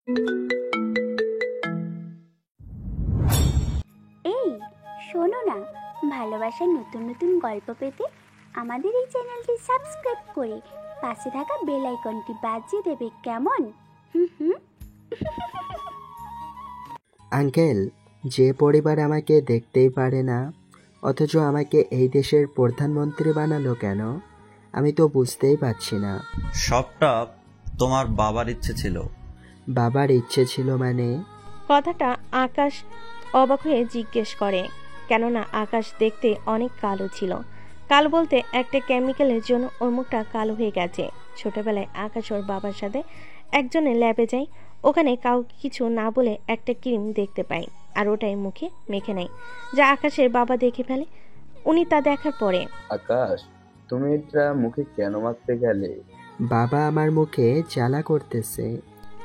এই শোনো না, ভালোবাসার নতুন নতুন গল্প পেতে আমাদের এই চ্যানেলটি সাবস্ক্রাইব করে পাশে থাকা বেল আইকনটি বাজিয়ে দেবে, কেমন? হুম হুম। আঙ্কেল, যে পরিবার আমাকে দেখতেই পারে না অথচ আমাকে এই দেশের প্রধানমন্ত্রী বানালো কেন? আমি তো বুঝতেই পারছি না। সবটা তোমার বাবার ইচ্ছে ছিল। বাবার ইচ্ছে ছিল মানে? কথাটা আকাশ অবাক হয়ে জিজ্ঞেস করে, কেননা আকাশ দেখতে অনেক কালো ছিল। কালো বলতে একটা কেমিক্যালের জন্য ওর মুখটা কালো হয়ে গেছে। ছোটবেলায় আকাশ ওর বাবার সাথে একজনের ল্যাবে যায়, ওখানে কাউকে কিছু না বলে একটা ক্রিম দেখতে পায় আর ওটাই মুখে মেখে নেয়, যা আকাশের বাবা দেখে ফেলে। উনি তা দেখার পরে, আকাশ, তুমি এটা মুখে কেন মাখতে গেলে? বাবা আমার মুখে জ্বালা করতেছে।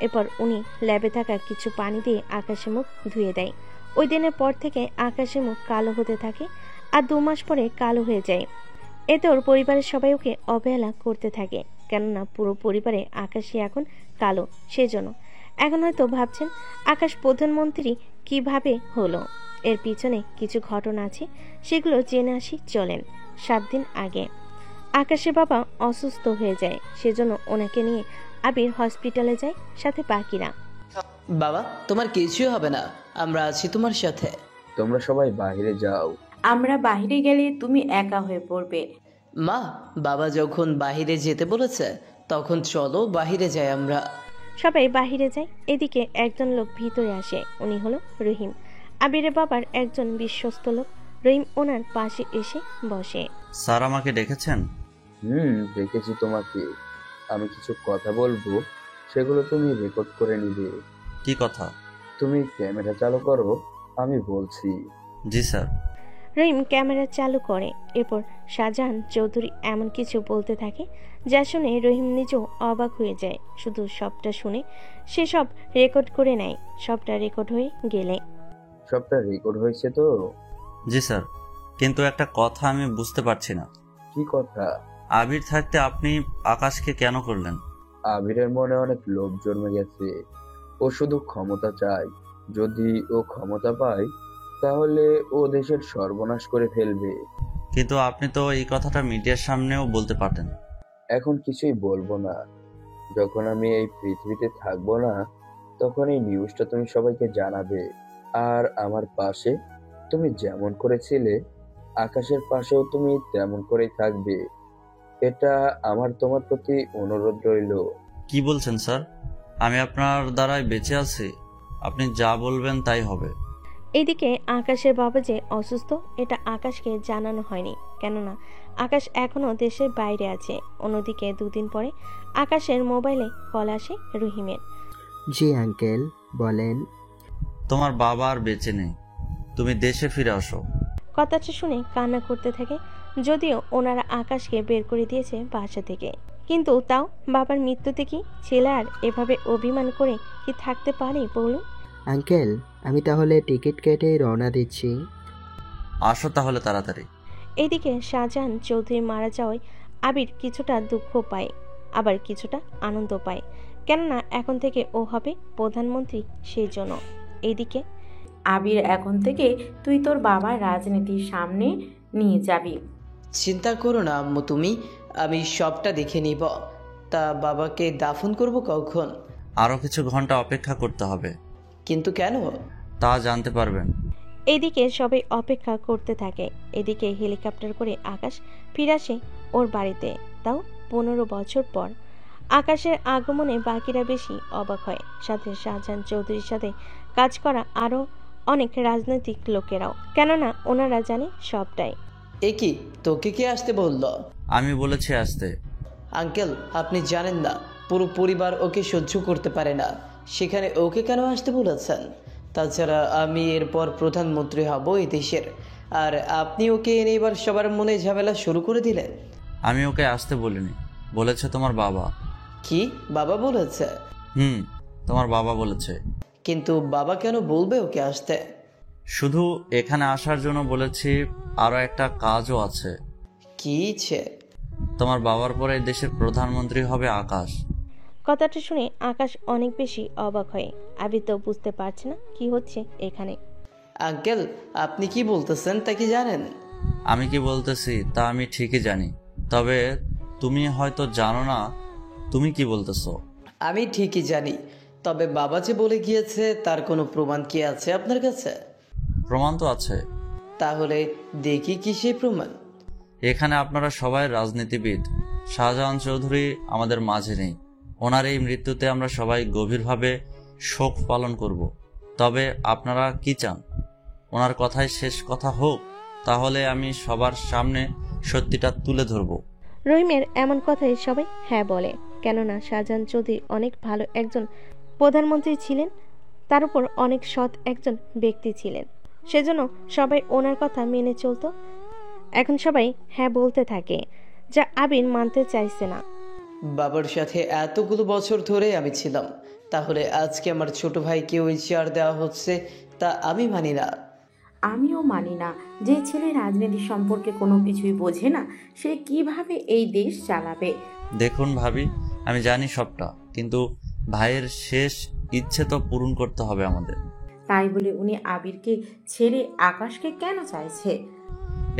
এরপর উনি ল্যাবে থাকা কিছু পানি দিয়ে আকাশের মুখ ধুয়ে দেয়। ওই দিনের পর থেকে আকাশের মুখ কালো হতে থাকে আর 2 মাস পরে কালো হয়ে যায়। এতে ওর পরিবারের সবাই ওকে অবহেলা করতে থাকে, কেননা পুরো পরিবারে আকাশই এখন কালো। সেজন্য এখন হয়তো ভাবছেন আকাশ প্রধানমন্ত্রী কিভাবে হলো। এর পিছনে কিছু ঘটনা আছে, সেগুলো জেনে আসি চলেন। 7 দিন আগে আকাশের বাবা অসুস্থ হয়ে যায়, সেজন্য ওনাকে নিয়ে আবির হসপিটালে যায়, সাথে বাকিরা। বাবা, তোমার কিছুই হবে না, আমরা আছি তোমার সাথে। তোমরা সবাই বাইরে যাও। আমরা বাইরে গেলে তুমি একা হয়ে পড়বে। মা, বাবা যখন বাহিরে যেতে বলেছে তখন চলো বাহিরে যাই আমরা। সবাই বাহিরে যায়। এদিকে একজন লোক ভিতরে আসে, উনি হলো রহিম, আবিরের বাবার একজন বিশ্বস্ত লোক। রহিম ওনার পাশে এসে বসে। স্যার আমাকে ডেকেছেন? দেখেছি তোমাকে। আমি কিছু কথা বলবো, সেগুলো তুমি রেকর্ড করে নিবে। কি কথা? তুমি ক্যামেরা চালু করো, আমি বলছি। জি স্যার। রহিম ক্যামেরা চালু করে। এরপর শাহজাহান চৌধুরী এমন কিছু বলতে থাকে যা শুনে রহিম নিজেও অবাক হয়ে যায়। শুধু সবটা শুনে সে সব রেকর্ড করে নেয়। সবটা রেকর্ড হয়ে গেলে, সবটা রেকর্ড হয়েছে তো? জি স্যার, কিন্তু একটা কথা আমি বুঝতে পারছি না। কি কথা? আবির থাকতে আপনি আকাশকে কেন করলেন? আবিরের মনে অনেক লোভ জন্মে গেছে। ও শুধু ক্ষমতা চায়। যদি ও ক্ষমতা পায় তাহলে ও দেশের সর্বনাশ করে ফেলবে। কিন্তু আপনি তো এই কথাটা মিডিয়ার সামনেও বলতে পারতেন। এখন কিছুই বলবো না। যখন আমি এই পৃথিবীতে থাকবো না তখন এই নিউজটা তুমি সবাইকে জানাবে। আর আমার পাশে তুমি যেমন করেছিলে আকাশের পাশেও তুমি তেমন করেই থাকবে। এটা আমার তোমার প্রতি অনুরোধ রইল। কি বলছেন স্যার? আমি আপনার দ্বারাই বেঁচে আছি, আপনি যা বলবেন তাই হবে। এদিকে আকাশের বাবা যে অসুস্থ এটা আকাশকে জানানো হয়নি, কেননা আকাশ এখনো দেশের বাইরে আছে। অন্যদিকে 2 দিন পরে আকাশের মোবাইলে কল আসে রহিমের। জি আঙ্কেল, বলেন। তোমার বাবা আর বেঁচে নেই, তুমি দেশে ফিরে আসো। কথাটা শুনে কান্না করতে থাকে। যদিও ওনারা আকাশকে বের করে দিয়েছে বাসা থেকে, কিন্তু তাও বাবার মৃত্যুতে কি ছেলে আর এভাবে অভিমান করে কি থাকতে পারে বলুন? আঙ্কেল, আমি তাহলে টিকিট কেটে রওনা দিচ্ছি। আসো তাহলে তাড়াতাড়ি। এদিকে শাহজাহান চৌধুরী মারা যাওয়ায় আবির কিছুটা দুঃখ পায়, আবার কিছুটা আনন্দ পায়, কেননা এখন থেকে ও হবে প্রধানমন্ত্রী, সেই জন্য। এইদিকে আবির, এখন থেকে তুই তোর বাবার রাজনীতির সামনে নিয়ে যাবি। চিন্তা করো না আম্মু তুমি, আমি সবটা দেখে নিব। তা বাবাকে দাফন করব কখন? আরো কিছু ঘন্টা অপেক্ষা করতে হবে। কিন্তু কেন? তা জানতে পারবেন। এদিকে সবাই অপেক্ষা করতে থাকে। এদিকে হেলিকপ্টার করে আকাশ ফিরে আসে ওর বাড়িতে, তাও 15 বছর পর। আকাশের আগমনে বাকিরা বেশি অবাক হয়, সাথে শাহজাহান চৌধুরীর সাথে কাজ করা আরো অনেক রাজনৈতিক লোকেরাও, কেননা ওনারা জানে সবটাই। এ কি, তোকে কে আসতে বললো? আমি বলেছি আসতে। আঙ্কেল, আপনি জানেন না পুরো পরিবার ওকে সহ্য করতে পারে না, সেখানে ওকে কেন আসতে বলেছেন? তাছাড়া আমি এরপর প্রধানমন্ত্রী হব এই দেশের, আর আপনি ওকে এনে এবার সবার মনে ঝামেলা শুরু করে দিলেন। আমি ওকে আসতে বলিনি, বলেছে তোমার বাবা। কি বাবা বলেছে? তোমার বাবা বলেছে। কিন্তু বাবা কেন বলবে ওকে আসতে? শুধু এখানে আসার জন্য বলেছি, আরো একটা কাজও আছে। কি ইচ্ছে? তোমার বাবার পরে দেশের প্রধানমন্ত্রী হবে আকাশ। কথাটা শুনে আকাশ অনেক বেশি অবাক হয়। আবির তো বুঝতে পারছে না কি হচ্ছে এখানে। আঙ্কেল, আপনি কি বলতেছেন তা কি জানেন? আমি কি বলতেছি তা আমি ঠিকই জানি, তবে তুমি হয়তো জানো না তুমি কি বলতেছো। আমি ঠিকই জানি, তবে বাবা যে বলে গিয়েছে তার কোনো প্রমাণ কি আছে আপনার কাছে? প্রমাণ তো আছে। তাহলে দেখি কি সেই প্রমাণ। এখানে আপনারা সবাই রাজনীতিবিদ। শাহজাহান চৌধুরী আমাদের মাঝে নেই। ওনার এই মৃত্যুতে আমরা সবাই গভীরভাবে শোক পালন করব। তবে আপনারা কি চান, ওনার কথাই শেষ কথা হোক? তাহলে আমি সবার সামনে সত্যিটা তুলে ধরব। রহিমের এমন কথাই সবাই হ্যাঁ বলে, কেননা শাহজাহান চৌধুরী অনেক ভালো একজন প্রধানমন্ত্রী ছিলেন, তার উপর অনেক সৎ একজন ব্যক্তি ছিলেন। সেজন্য সবাই ওনার কথা মেনে চলতো। এখন সবাই হ্যাঁ বলতে থাকে, যা আবির মানতে চাইছে না। বাবার সাথে এতগুলো বছর ধরে আমি ছিলাম, তাহলে আজকে আমার ছোট ভাইকে ওই চেয়ার দেওয়া হচ্ছে তা আমি মানি না। আমিও মানি না। যে ছেলে রাজনীতি সম্পর্কে কোনো কিছুই বোঝে না, সে কিভাবে এই দেশ চালাবে? দেখুন ভাবি, আমি জানি সবটা, কিন্তু ভাইয়ের শেষ ইচ্ছে তো পূরণ করতে হবে আমাদের। তাই বলে উনি আবিরকে ছেড়ে আকাশকে কেন চাইছে?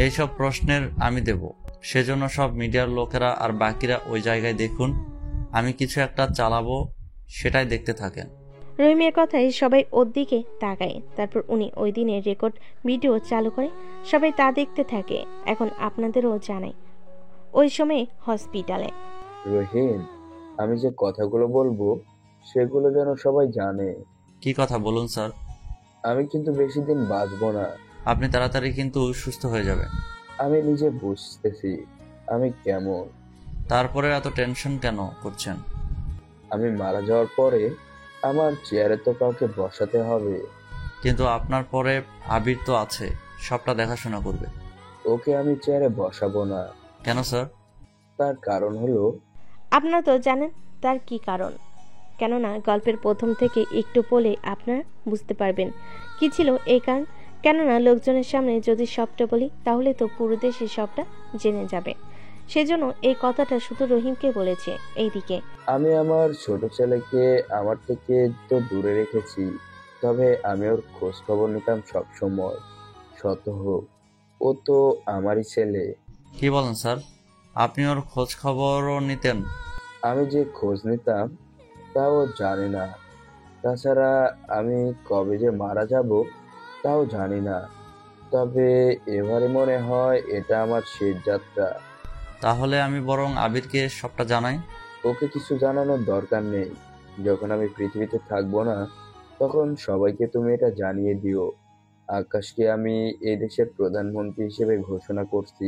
এইসব প্রশ্নের আমি দেব, সেজন্য সব মিডিয়ার লোকেরা আর বাকিরা ওই জায়গায় দেখুন। আমি কিছু একটা চালাবো, সেটাই দেখতে থাকেন। রহিমের কথায় সবাই ওর দিকে তাকায়। তারপর উনি ওই দিনের রেকর্ড ভিডিও চালু করে সবাই তা দেখতে থাকে। এখন আপনাদেরও জানাই, ওই সময় হসপিটালে রহিম, আমি যে কথাগুলো বলবো সেগুলো যেন সবাই জানে। কি কথা বলুন স্যার। আমি কিন্তু বেশি দিন বাঁচবো না। আপনি তাড়াতাড়ি কিন্তু সুস্থ হয়ে যাবেন। আমি নিজে বুঝতেছি আমি কেমন। তারপরে এত টেনশন কেন করছেন? আমি মারা যাওয়ার পরে আমার চেয়ারে তো কাউকে বসাতে হবে। কিন্তু আপনার পরে আবির তো আছে, সবটা দেখাশোনা করবে। ওকে আমি চেয়ারে বসাবো না। কেন স্যার? তার কারণ হলো, আপনারা তো জানেন তার কি কারণ। কেননা গল্পের প্রথম থেকে একটু বলে আপনারা বুঝতে পারবেন কি ছিল এই কারণ। কেননা লোকজনের সামনে যদি সবটা বলি তাহলে তো পুরো দেশে সবটা জেনে যাবে। সেজন্য এই কথাটা শুধু রহিমকে বলেছে। এইদিকে আমি আমার ছোট ছেলেকে আমার থেকে তো দূরে রেখেছি, তবে আমি ওর খোঁজ খবর নিতাম সবসময়, শত হোক। ও তো আমারই ছেলে। কি বলেন স্যার? আপনি ওর খোঁজ খবরও নিতেন? আমি যে খোঁজ নিতাম তা ও জানে না। তাছাড়া আমি কবে যে মারা যাব তাও জানি না। তবে এবারে মনে হয় এটা আমার শেষ যাত্রা। তাহলে আমি বরং আবিরকে সবটা জানাই। ওকে কিছু জানানোর দরকার নেই। যখন আমি পৃথিবীতে থাকবো না তখন সবাইকে তুমি এটা জানিয়ে দিও। আকাশকে আমি এই দেশের প্রধানমন্ত্রী হিসেবে ঘোষণা করছি।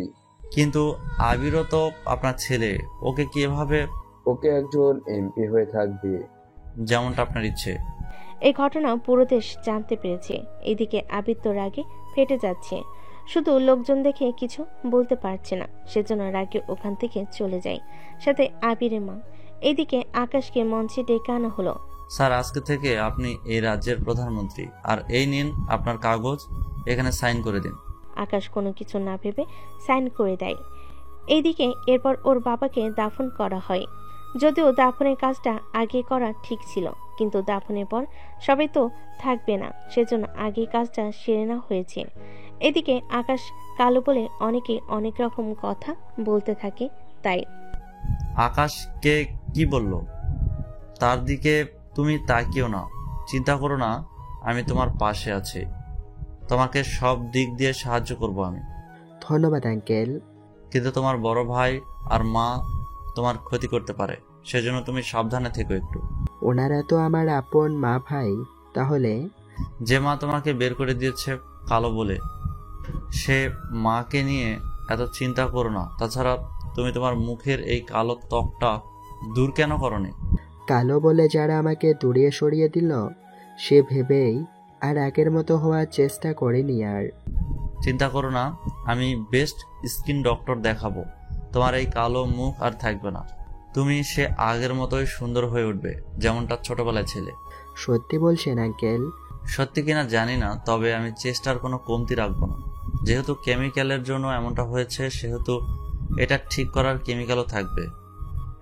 কিন্তু আবিরও তো আপনার ছেলে, ওকে কি এভাবে? ওকে একজন এমপি হয়ে থাকবে। যেমনটা আপনার ইচ্ছে। এই ঘটনা পুরো দেশ জানতে পেরেছে। এদিকে আবির তো রাগে ফেটে যাচ্ছে, শুধু লোকজন দেখে কিছু বলতে পারছে না, সেজন্য রাগে ওখান থেকে চলে যায়, সাথে আবিরের মা। এদিকে আকাশকে মঞ্চে ডেকে আনা হলো। স্যার, আজকে থেকে আপনি এই রাজ্যের প্রধানমন্ত্রী, আর এই নিন আপনার কাগজ, এখানে সাইন করে দিন। আকাশ কোনো কিছু না ভেবে সাইন করে দেয়। এইদিকে এরপর ওর বাবাকে দাফন করা হয়। যদিও দাফনের কাজটা আগে করা ঠিক ছিল, কিন্তু দাফনের পর সবাই তো থাকবে না, সেজন্য আগে কাজটা সেরে নেওয়া হয়েছে। এদিকে আকাশ কালো বলে অনেকে অনেক রকম কথা বলতে থাকে। তাই আকাশকে কি বলল তার দিকে তুমি তাকিও না, চিন্তা করো না, আমি তোমার পাশে আছি, তোমাকে সব দিক দিয়ে সাহায্য করব আমি। ধন্যবাদ আঙ্কেল। কিন্তু তোমার বড় ভাই আর মা তোমার ক্ষতি করতে পারে, সেজন্য তুমি সাবধানে থেকো একটু। ওনারা তো আমার আপন মা ভাই। তাহলে যে মা তোমাকে বের করে দিয়েছে কালো বলে, সে মাকে নিয়ে এত চিন্তা করো না। তাছাড়া তুমি তোমার মুখের এই কালো ত্বকটা দূর কেন করনি? কালো বলে যারা আমাকে দূরে সরিয়ে দিল সে ভেবেই আর আগের মতো হওয়ার চেষ্টা করিনি আর। চিন্তা করো না, আমি বেস্ট স্কিন ডক্টর দেখাবো, তোমার এই কালো মুখ আর থাকবে না। তুমি সে আগের মতোই সুন্দর হয়ে উঠবে, যেমনটা ছোটবেলায় ছিলে। সত্যি বলছেন আঙ্কেল? সত্যি কিনা জানি না, তবে আমি চেষ্টার কোনো কমতি রাখবো না। যেহেতু কেমিক্যালের জন্য এমনটা হয়েছে, সেহেতু এটা ঠিক করার কেমিক্যালও থাকবে।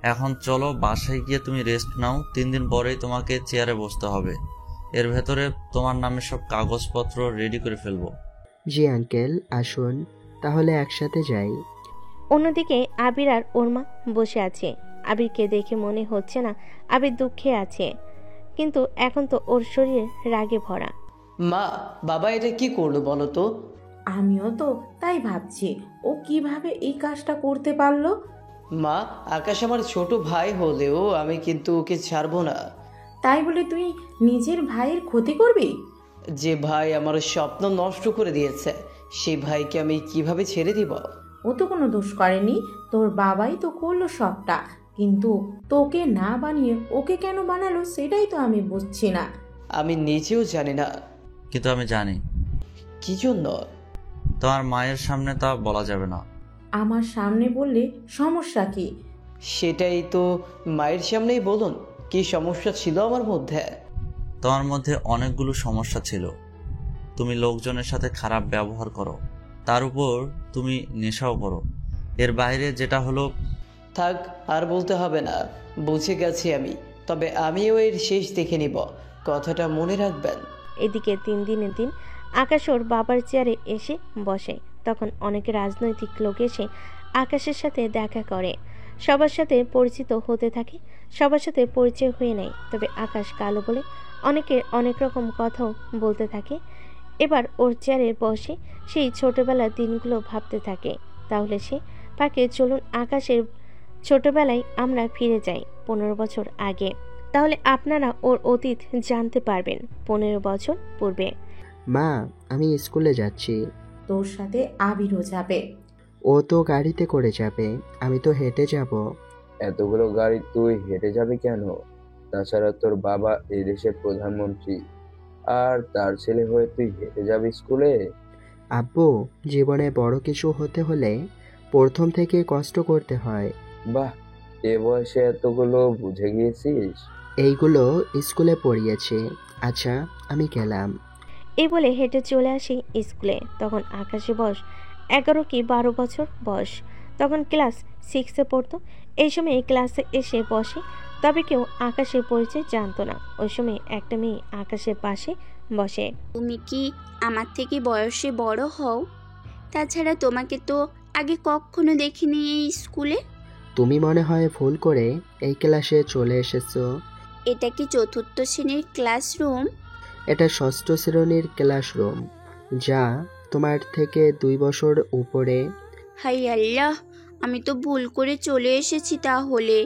এখন চলো বাসায় গিয়ে তুমি রেস্ট নাও, 3 দিন পরেই তোমাকে চেয়ারে বসতে হবে। এর ভেতরে তোমার নামে সব কাগজপত্র রেডি করে ফেলবো। জি আঙ্কেল, আসুন তাহলে একসাথে যাই। অন্যদিকে আবির আর ওর মা বসে আছে। আবিরকে দেখে মনে হচ্ছে না আবির দুঃখে আছে, কিন্তু এখন তো ওর শরীর রাগে ভরা। মা, বাবা এটা কি করলো বলো তো? আমিও তো তাই ভাবছি, ও কিভাবে এই কাজটা করতে পারলো। মা, আকাশ আমার ছোট ভাই হলেও আমি কিন্তু ওকে ছাড়বো না। তাই বলে তুই নিজের ভাইয়ের ক্ষতি করবি? যে ভাই আমার স্বপ্ন নষ্ট করে দিয়েছে, সেই ভাইকে আমি কিভাবে ছেড়ে দিব? ও তো কোনো দোষ করেনি, তোর বাবাই তো করলো সবটা। কিন্তু তোকে না বানিয়ে ওকে কেন বানালো সেটাই তো আমি বুঝছি না। আমি নিজেও জানি না কিন্তু আমি জানি। কি জন্য। তোমার মায়ের সামনে তা বলা যাবে না। আমার সামনে বললে সমস্যা কি? সেটাই তো, মায়ের সামনেই বলুন কি সমস্যা ছিল আমার মধ্যে। তোমার মধ্যে অনেকগুলো সমস্যা ছিল। তুমি লোকজনের সাথে খারাপ ব্যবহার করো, তার উপর তুমি নেশাও করো। এর বাইরে যেটা হলো। থাক, আর বলতে হবে না, বুঝে গেছি আমি। তবে আমিও এর শেষ দেখে নিব, কথাটা মনে রাখবেন। এদিকে 3 দিনের দিন আকাশ ওর বাবার চেয়ারে এসে বসে। তখন অনেক রাজনৈতিক লোক এসে আকাশের সাথে দেখা করে, সবার সাথে পরিচিত হতে থাকে, সবার সাথে পরিচয় হয়ে নেয়। তবে আকাশ কালো বলে অনেকের অনেক রকম কথাও বলতে থাকে। এবার ওর চেয়ারে বসে সেই ছোটবেলার দিনগুলো ভাবতে থাকে। তাহলে সে পাকে চলুন আকাশের ছোটবেলায় আমরা ফিরে যাই 15 বছর আগে। তাহলে আপনারা ওর অতীত জানতে পারবেন 15 বছর পূর্বে। মা, আমি স্কুলে যাচ্ছি। তোর সাথে আবিরও যাবে। ও তো গাড়িতে করে যাবে, আমি তো হেঁটে যাব। এতগুলো গাড়ি তুই হেঁটে যাবি কেন? তাছাড়া তোর বাবা এই দেশের প্রধানমন্ত্রী, আর তার ছেলে হয়ে তুই হেঁটে যাবি স্কুলে? আব্বু, জীবনে বড় কিছু হতে হলে প্রথম থেকে কষ্ট করতে হয়। বাহ, এ বয়সে এতগুলো বুঝে গিয়েছিস। এইগুলো স্কুলে পড়িয়েছি। আচ্ছা, আমি গেলাম। এই বলে হেঁটে চলে আসি স্কুলে। তখন আকাশে বয়স 11 কি 12 বছর বয়স। তখন ক্লাস 6-এ পড়তো। এই সময় ক্লাসে এসে বসে, তবে কেউ আকাশের পরিচয় জানতো না। ওই সময় একটা মেয়ে আকাশের পাশে বসে। তুমি কি আমার থেকে বয়সে বড় হও? তাছাড়া তোমাকে তো আগে কখনো দেখিনি এই স্কুলে। তুমি মনে হয় ভুল করে এই ক্লাসে চলে এসেছো। এটা কি 4র্থ শ্রেণীর ক্লাসরুম? এটা 6ষ্ঠ শ্রেণীর ক্লাসরুম, যা তোমার থেকে 2 বছর উপরে। হাই আল্লাহ, আমি তো ভুল করে চলে এসেছি তাহলে।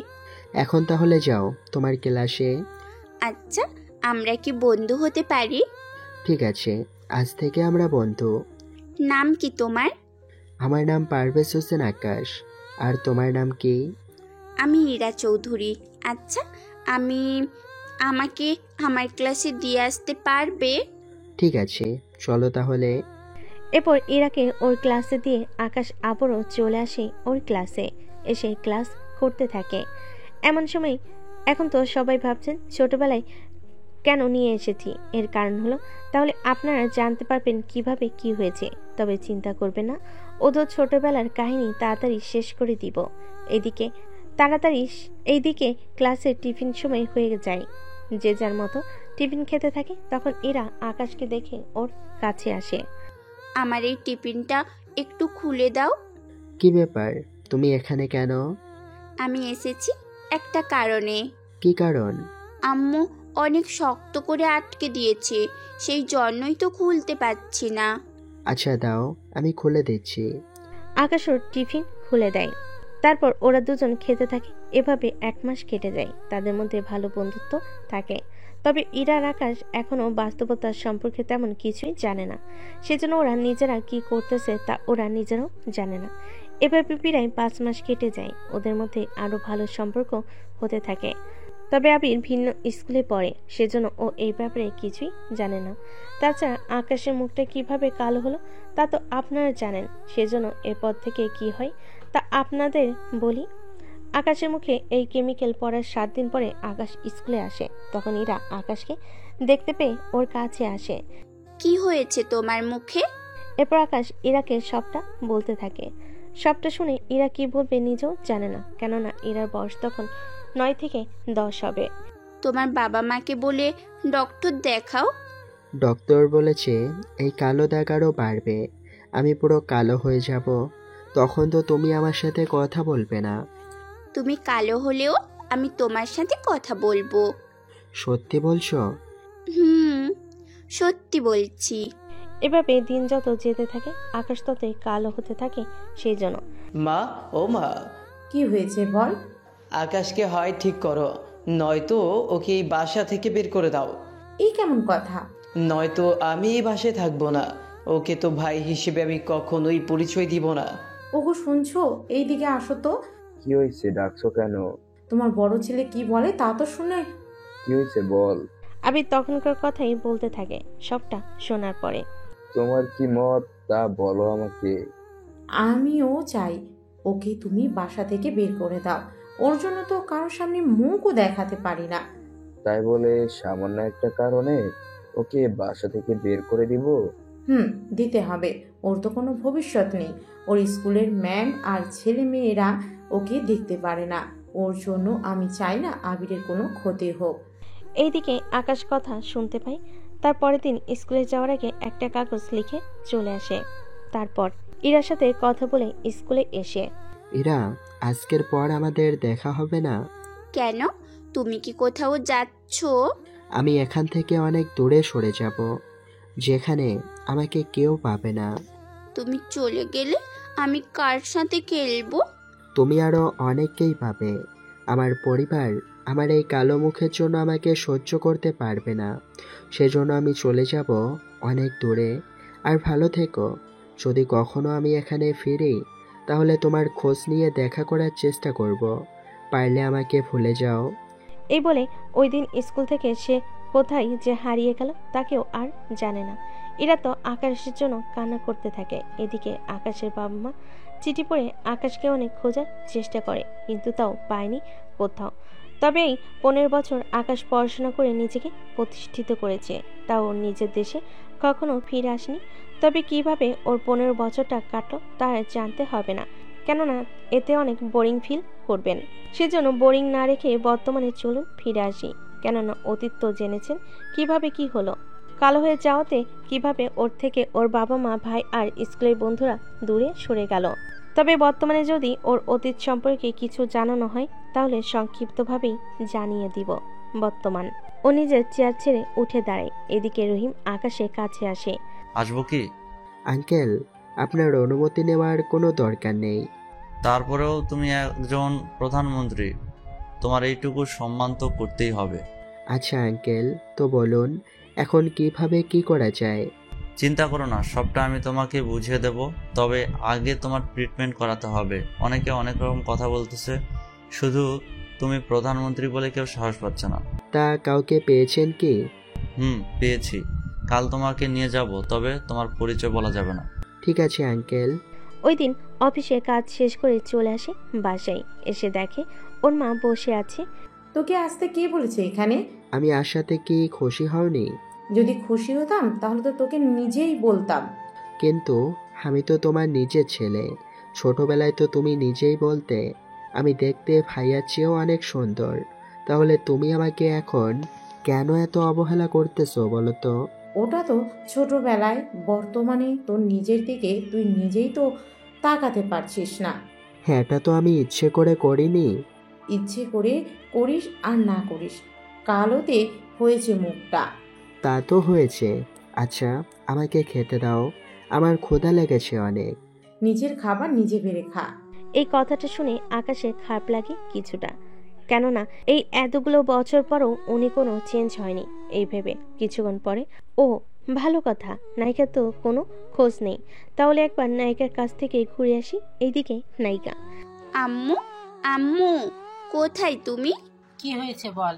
এখন তাহলে যাও তোমার ক্লাসে। আচ্ছা, আমরা কি বন্ধু হতে পারি? ঠিক আছে, আজ থেকে আমরা বন্ধু। নাম কি তোমার? আমার নাম পারভেজ হোসেন আকাশ। আর তোমার নাম কি? আমি ইরা চৌধুরী। আচ্ছা, আমাকে আমার ক্লাসে দিয়ে আসতে পারবে? ঠিক আছে, চলো তাহলে। এরপর ইরাকে ওর ক্লাসে দিয়ে আকাশ আবারও চলে আসে ওর ক্লাসে, এসে ক্লাস করতে থাকে। এমন সময় এখন তো সবাই ভাবছেন ছোটবেলায় কেন নিয়ে এসেছি। এর কারণ হলো, তাহলে আপনারা জানতে পারবেন কিভাবে কি হয়েছে। তবে চিন্তা করবেন না, ওদের ছোটবেলার কাহিনী তাড়াতাড়ি শেষ করে দিব। এইদিকে ক্লাসের টিফিন সময় হয়ে যায়। যে যার মতো টিফিন খেতে থাকে। তখন এরা আকাশকে দেখে ওর কাছে আসে। আমার এই টিফিনটা একটু খুলে দাও। কি ব্যাপার, তুমি এখানে কেন? আমি এসেছি একটা কারণে। কি কারণ? আম্মু অনেক শক্ত করে আটকে দিয়েছে, সেই জন্যই তো খুলতে পারছি না। আচ্ছা দাও, আমি খুলে দিচ্ছি। আকাশ ওর টিফিন খুলে দেয়। তারপর ওরা দুজন খেতে থাকে। এভাবে 1 মাস কেটে যায়। তাদের মধ্যে ভালো বন্ধুত্ব থাকে। তবে ইরা আর আকাশ এখনো বাস্তবতার সম্পর্কে তেমন কিছুই জানে না। সেজন্য ওরা নিজেরা কি করতেছে তা ওরা নিজেরাও জানে না। এভাবে প্রায় 5 মাস কেটে যায়। ওদের মধ্যে আরো ভালো সম্পর্ক হতে থাকে। তবে আবির ভিন্ন স্কুলে পড়ে, সেজন্য ও এই ব্যাপারে কিছুই জানে না। তাছাড়া আকাশের মুখটা কিভাবে কালো হলো তা তো আপনারা জানেন। সেজন্য এরপর থেকে কি হয় তা আপনাদের বলি। আকাশের মুখে এই কেমিক্যাল পড়ার 7 দিন পরে আকাশ স্কুলে আসে। তখন ইরা আকাশকে দেখতে পেয়ে ওর কাছে আসে। কি হয়েছে তোমার মুখে? এরপর আকাশ ইরাকে সবটা বলতে থাকে। সবটা শুনে ইরা কি বলবে নিজেও জানে না, কেননা ইরার বয়স তখন 9 থেকে 10 হবে। তোমার বাবা মাকে বলে ডক্টর দেখাও। ডক্টর বলেছে এই কালো দাগ আরও বাড়বে, আমি পুরো কালো হয়ে যাব, তখন তো তুমি আমার সাথে কথা বলবে না। তুমি কালো হলেও আমি তোমার সাথে কথা বলবো। সত্যি বলছো? হুম, সত্যি বলছি। এভাবে দিন যত যেতে থাকে আকাশ ততই কালো হতে থাকে। সেই জন্য মা, ও মা, কি হয়েছে বল। আকাশকে হয় ঠিক করো, নয়তো ওকে এই বাসা থেকে বের করে দাও। এই কেমন কথা? নয়তো আমি এই বাসায় থাকবো না। ওকে তো ভাই হিসেবে আমি কখনোই পরিচয় দিব না। ওগো শুনছো, এইদিকে আসো তো। কি হয়েছে, ডাকছো কেন? তোমার বড় ছেলে কি বলে তা তো শুনে। কি হয়েছে বল। আবির তখনকার কথাই বলতে থাকে। সবটা শোনার পরে তোমার কি মত তা বলো আমাকে। আমিও চাই ওকে তুমি বাসা থেকে বের করে দাও। ওর জন্য তো কারোর সামনে মুখও দেখাতে পারি না। তাই বলে সামান্য একটা কারণে ওকে বাসা থেকে বের করে দিব? দিতে হবে। ওর তো কোনো ভবিষ্যৎ নেই। ওর স্কুলের ম্যাম আর ছেলে মেয়েরা ওকে দেখতে পারে না। ওর জন্য আমি চাই না আবিরের কোনো ক্ষতি হোক। এইদিকে আকাশ কথা শুনতে পাই। তার পরের দিন স্কুলে যাওয়ার আগে একটা কাগজ লিখে চলে আসে। তারপর ইরার সাথে কথা বলে স্কুলে এসে ইরা, আজকের পর আমাদের দেখা হবে না। কেন, তুমি কি কোথাও যাচ্ছ? আমি এখান থেকে অনেক দূরে সরে যাব, যেখানে আমাকে কেউ পাবে না। তুমি চলে গেলে আমি কার সাথে খেলবো? তুমি আরো অনেককেই পাবে। আমার পরিবার আমার এই কালো মুখের জন্য আমাকে সহ্য করতে পারবে না, সেজন্য আমি চলে যাব অনেক দূরে। আর ভালো থেকো। যদি কখনো আমি এখানে ফিরি তাহলে তোমার খোঁজ নিয়ে দেখা করার চেষ্টা করব। পারলে আমাকে ভুলে যাও। এই বলে ওই দিন স্কুল থেকে সে কোথায় যে হারিয়ে গেল তাকেও আর জানে না। এরা তো আকাশের জন্য কান্না করতে থাকে। এদিকে আকাশের বাবা মা চিঠি পড়ে আকাশকে অনেক খোঁজার চেষ্টা করে, কিন্তু তাও পায়নি কোথাও। তবে এই 15 বছর আকাশ পড়াশোনা করে নিজেকে প্রতিষ্ঠিত করেছে, তাও ওর নিজের দেশে কখনো ফিরে আসেনি। তবে কিভাবে ওর 15 বছরটা কাটলো তা জানতে হবে না, কেননা এতে অনেক বোরিং ফিল করবেন। সেজন্য বোরিং না রেখে বর্তমানে চলুন ফিরে আসি, কেননা অতীত তো জেনেছেন কিভাবে কি হলো। কালো হয়ে যাওয়াতে কিভাবে ওর থেকে ওর বাবা মা ভাই আর স্কুলের বন্ধুরা দূরে সরে গেল। তবে বর্তমানে যদি ওর অতীত সম্পর্কে কিছু জানানো হয় তাহলে সংক্ষিপ্তভাবেই জানিয়ে দিব। বর্তমান ও নিজের চেয়ার ছেড়ে উঠে দাঁড়ায়। এদিকে রহিম আকাশের কাছে আসে। আসবো কি? আঙ্কেল, আপনার অনুমতি নেওয়ার কোনো দরকার নেই। তারপরেও তুমি একজন প্রধানমন্ত্রী, তোমার এইটুকু সম্মান তো করতেই হবে। আচ্ছা আঙ্কেল, তো বলুন এখন কিভাবে কি করা যায়? চিন্তা করো না, সবটা আমি তোমাকে বুঝিয়ে দেব। তবে আগে তোমার ট্রিটমেন্ট করাতে হবে। অনেকে অনেক রকম কথা বলতেছে, শুধু তুমি প্রধানমন্ত্রী বলে কেউ সাহস পাচ্ছে না। তা কাউকে পেয়েছেন কি? পেয়েছি। কাল তোমাকে নিয়ে যাব, তবে তোমার পরিচয় বলা যাবে না। ঠিক আছে আঙ্কেল। ওই দিন অফিসে কাজ শেষ করে চলে আসে বাসায়। এসে দেখে ওর মা বসে আছে। তোকে আসতে কে বলেছে এখানে? আমি আসাতে কি খুশি হওনি? যদি খুশি হতাম তাহলে তো তোকে নিজেই বলতাম। কিন্তু আমি তো তোমার নিজের ছেলে। ছোটবেলায় তো তুমি নিজেই বলতে আমি দেখতে ভাইয়ার চেয়েও অনেক সুন্দর। তাহলে তুমি আমাকে এখন কেন এত অবহেলা করতেছো বলো তো? ওটা তো ছোটবেলায়, বর্তমানে তোর নিজের দিকে তুই নিজেই তো তাকাতে পারছিস না। হ্যাঁ, এটা তো আমি ইচ্ছে করে করিনি। ইচ্ছে করে করিস আর না করিস, কালোতে হয়েছে মুখটা। তা তো হয়েছে। আচ্ছা, আমাকে খেতে দাও, আমার ক্ষুধা লেগেছে অনেক। নিজের খাবার নিজে বেড়ে খা। এই কথাটা শুনে আকাশের খারাপ লাগে কিছুটা, কেননা এই এতগুলো বছর পরও উনি কোনো চেঞ্জ হয়নি। এই ভেবে কিছুক্ষণ পরে, ও ভালো কথা, নায়িকা তো কোনো খোঁজ নেই, তাহলে একবার নায়িকার কাছ থেকে ঘুরে আসি। এইদিকে নায়িকা। আম্মু, আম্মু, কোথায় তুমি? কি হয়েছে বল।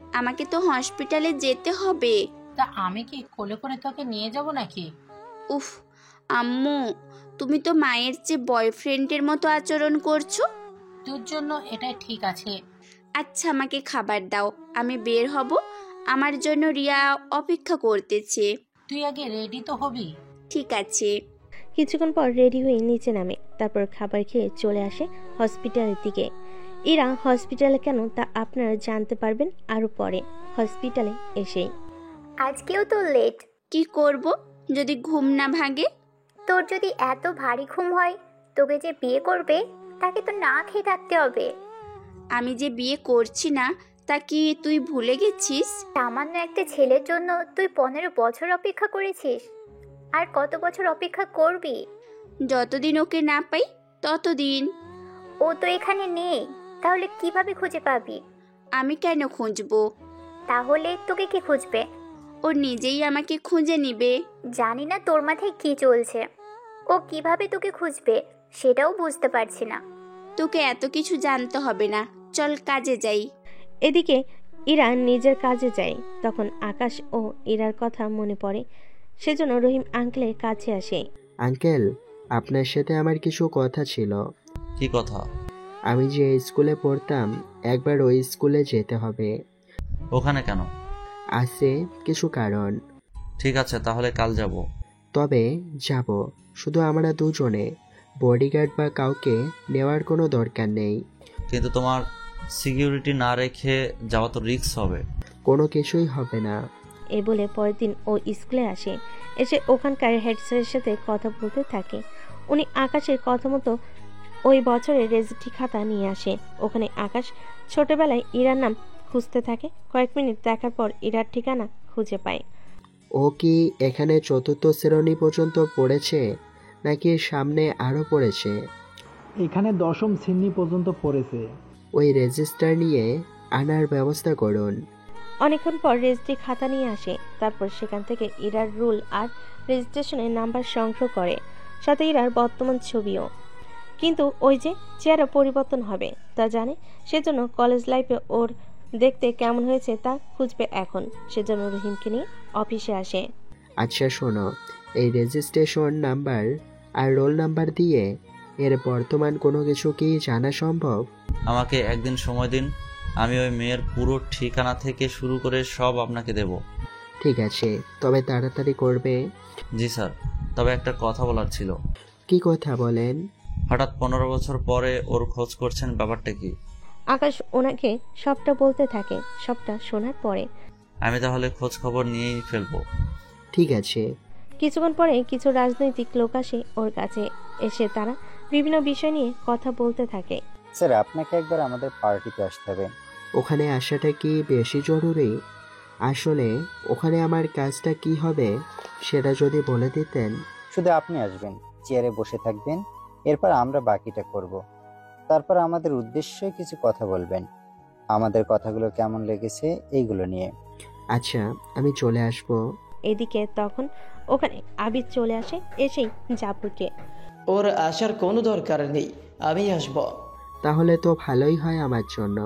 আমাকে তো হসপিটালে যেতে হবে। তা আমি কি কোলে করে তোকে নিয়ে যাব নাকি? উফ আম্মু, তুমি তো মায়ের চেয়ে বয়ফ্রেন্ডের মতো আচরণ করছো। তোর জন্য এটাই ঠিক আছে। আচ্ছা, আমাকে খাবার দাও, আমি বের হব। আমার জন্য রিয়া অপেক্ষা করতেছে। তুই আগে রেডি তো হবি। ঠিক আছে। কিছুক্ষণ পর রেডি হয়ে নিচে নামে। তারপর খাবার খেয়ে চলে আসে হসপিটালের দিকে। ইরা হসপিটালে কেন তা আপনারা জানতে পারবেন আরও পরে, হসপিটালে এসেই। আজকেও তো লেট। কি করব যদি ঘুম না ভাঙে? তোর যদি এত ভারী ঘুম হয়, তোকে যে বিয়ে করবে তাকে তো না খেয়ে থাকতে হবে। আমি যে বিয়ে করছি না তা কি তুই ভুলে গেছিস? সামান্য একটা ছেলের জন্য তুই 15 বছর অপেক্ষা করেছিস। আর কত বছর অপেক্ষা করবি? যতদিন ওকে না পাই ততদিন। ও তো এখানে নেই, তাহলে কিভাবে খুঁজে পাবি? আমি কেন খুঁজবো? তাহলে তোকে কি খুঁজবে? ও নিজেই আমাকে খুঁজে নিবে। জানি না তোর মাথায় কি চলছে। ও কিভাবে তোকে খুঁজবে সেটাও বুঝতে পারছি না। তোকে এত কিছু জানতে হবে না, চল কাজে যাই। এদিকে ইরা নিজের কাজে যায়। তখন আকাশ ও ইরার কথা মনে পড়ে, সেজন্য রহিম আঙ্কেলের কাছে আসে। আঙ্কেল, আপনার সাথে আমার কিছু কথা ছিল। কি কথা? আমি যে স্কুলে পড়তাম একবার ওই স্কুলে যেতে হবে। ওখানে কেন? আছে কিছু কারণ। ঠিক আছে, তাহলে কাল যাব। তবে যাব শুধু আমরা দুজনে, বডিগার্ড বা কাউকে নেওয়ার কোনো দরকার নেই। কিন্তু তোমার সিকিউরিটি না রেখে যাওয়া তো রিস্ক হবে। কোনো কিছুই হবে না। এ বলে পরের দিন ও স্কুলে আসে। এসে ওখানকার হেড স্যারের সাথে কথা বলতে থাকে। উনি আকাশের কথা মতো ওই বছরের রেজিস্ট্রি খাতা নিয়ে আসে। ওখানে আকাশ ছোটবেলায় ইরার নাম খুঁজতে থাকে। কয়েক মিনিট দেখার পর ইরার ঠিকানা খুঁজে পায়। ও কি এখানে চতুর্থ শ্রেণী পর্যন্ত পড়েছে নাকি সামনে আরও পড়েছে? এখানে 10ম শ্রেণী পর্যন্ত পড়েছে। ওই রেজিস্টার নিয়ে আনার ব্যবস্থা করুন। অনেকক্ষণ পর রেজিস্ট্রি খাতা নিয়ে আসে। তারপর সেখান থেকে ইরার রুল আর রেজিস্ট্রেশনের নাম্বার সংগ্রহ করে, সাথে ইরার বর্তমান ছবিও। কিন্তু ওই যে চেহারা পরিবর্তন হবে তা জানে, সেজন্য কলেজ লাইফে ওর দেখতে কেমন হয়েছে তা খুঁজবে এখন। সেজন্য রহিমকে নিয়ে অফিসে আসে। আচ্ছা শোনো, এই রেজিস্ট্রেশন নাম্বার আর রোল নাম্বার দিয়ে এর বর্তমান কোনো কিছু কি জানা সম্ভব? আমাকে একদিন সময় দিন, আমি ওই মেয়ের পুরো ঠিকানা থেকে শুরু করে সব আপনাকে দেব। ঠিক আছে, তবে তাড়াতাড়ি করবে। জি স্যার, তবে একটা কথা বলার ছিল। কি কথা বলেন? হঠাৎ 15 বছর পরে ওর খোঁজ করছেন, ব্যাপারটা কি? আকাশ ওনাকে সবটা বলতে থাকে। সবটা শোনার পরে আমি তাহলে খোঁজ খবর নিয়েই ফেলবো। ঠিক আছে। কিছুক্ষণ পরে কিছু রাজনৈতিক লোক আসে ওর কাছে। এসে তারা বিভিন্ন বিষয় নিয়ে কথা বলতে থাকে। স্যার, আপনাকে একবার আমাদের পার্টিতে আসতে হবে। ওখানে আসাটা কি বেশি জরুরি? আসলে ওখানে আমার কাজটা কি হবে সেটা যদি বলে দিতেন। শুধু আপনি আসবেন, চেয়ারে বসে থাকবেন, এরপর আমরা বাকিটা করব। তারপর আমাদের উদ্দেশ্যে কিছু কথা বলবেন, আমাদের কথাগুলো কেমন লেগেছে এইগুলো নিয়ে। আচ্ছা, আমি চলে আসব। এদিকে তখন ওখানে আবির চলে আসে। এসেই জাফরকে। ওর আসার কোনো দরকার নেই, আমি আসব। তাহলে তো ভালোই হয় আমার জন্য।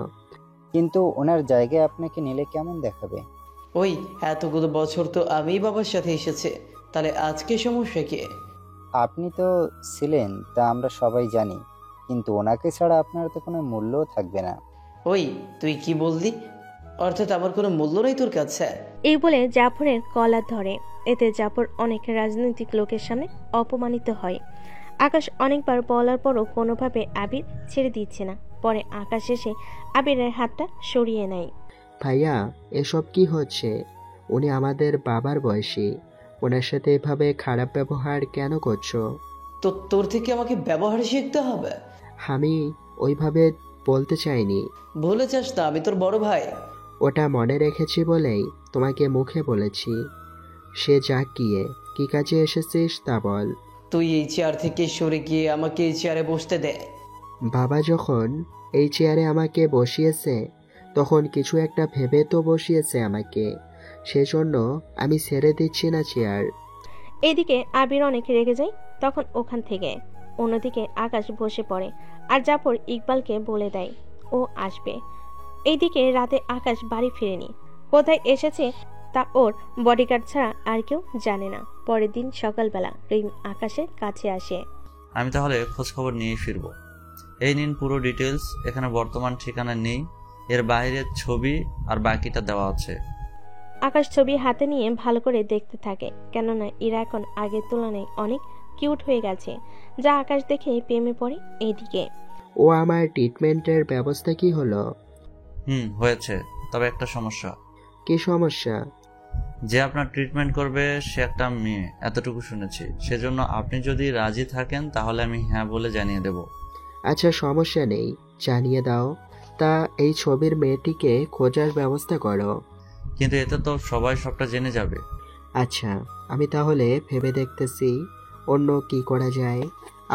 কিন্তু ওনার জায়গায় আপনাকে নিলে কেমন দেখাবে? ওই এতগুলো বছর তো আমি বাবার সাথে এসেছে, তাহলে আজকে সমস্যা কি? আপনি তো ছিলেন তা আমরা সবাই জানি, কিন্তু ওনাকে ছাড়া আপনার তো কোনো মূল্যও থাকবে না। ওই তুই কি বললি? অর্থাৎ আমার কোনো মূল্য নেই তোর কাছে? এই বলে জাফরের কলার ধরে। এতে জাফর অনেক রাজনৈতিক লোকের সামনে অপমানিত হয়। আকাশ অনেকবার বলার পরও কোনোভাবে আবির ছেড়ে দিচ্ছে না। পরে আকাশ এসে আবিরের হাতটা সরিয়ে নেয়। ভাইয়া, এসব কি হচ্ছে? উনি আমাদের বাবার বয়সী, ওনার সাথে এভাবে খারাপ ব্যবহার কেন করছো? তো তোর থেকে আমাকে ব্যবহার শিখতে হবে? আমি ওইভাবে বলতে চাইনি। ভুলে যাস না আমি তোর বড় ভাই। ওটা মনে রেখেছি বলেই তোমাকে মুখে বলেছি। সে যাক গিয়ে, কি কাজে এসেছিস তা বল। তুই এই চেয়ার থেকে সরে গিয়ে আমাকে এই চেয়ারে বসতে দে। বাবা যখন এই চেয়ারে আমাকে বসিয়েছে তখন কিছু একটা ভেবে তো বসিয়েছে আমাকে, সেজন্য আমি ছেড়ে দিচ্ছি না চেয়ার। এদিকে আবির অনেক রেগে যায় তখন ওখান থেকে। অন্যদিকে আকাশ বসে পড়ে আর জাফর ইকবালকে বলে দেয় ও আসবে। এইদিকে রাতে আকাশ বাড়ি ফিরেনি। কোথায় এসেছে তা ওর বডিগার্ড ছাড়া আর কেউ জানে না। পরের দিন সকালবেলা রহিম আকাশের কাছে আসে। আমি তাহলে খোঁজ খবর নিয়ে ফিরবো। এই নিন পুরো ডিটেলস, এখানে বর্তমান ঠিকানা নেই, এর বাইরের ছবি আর বাকিটা দেওয়া আছে। আকাশ ছবি হাতে নিয়ে ভালো করে দেখতে থাকে, কেননা ইরা এখন আগের তুলনায় অনেক কিউট হয়ে গেছে। যা আকাশ দেখে প্রেমে পড়ে। এইদিকে ও আমার ট্রিটমেন্টের ব্যবস্থা কি হলো? হয়েছে, তবে একটা সমস্যা। কি সমস্যা? যে আপনার ট্রিটমেন্ট করবে সে একটা মেয়ে, এতটুকু শুনেছি। সেজন্য আপনি যদি রাজি থাকেন তাহলে আমি হ্যাঁ বলে জানিয়ে দেব। আচ্ছা, সমস্যা নেই, জানিয়ে দাও। তা এই ছবির মেয়েটিকে খোঁজার ব্যবস্থা করো। কিন্তু এতে তো সবাই সবটা জেনে যাবে। আচ্ছা, আমি তাহলে ভেবে দেখতেছি অন্য কি করা যায়।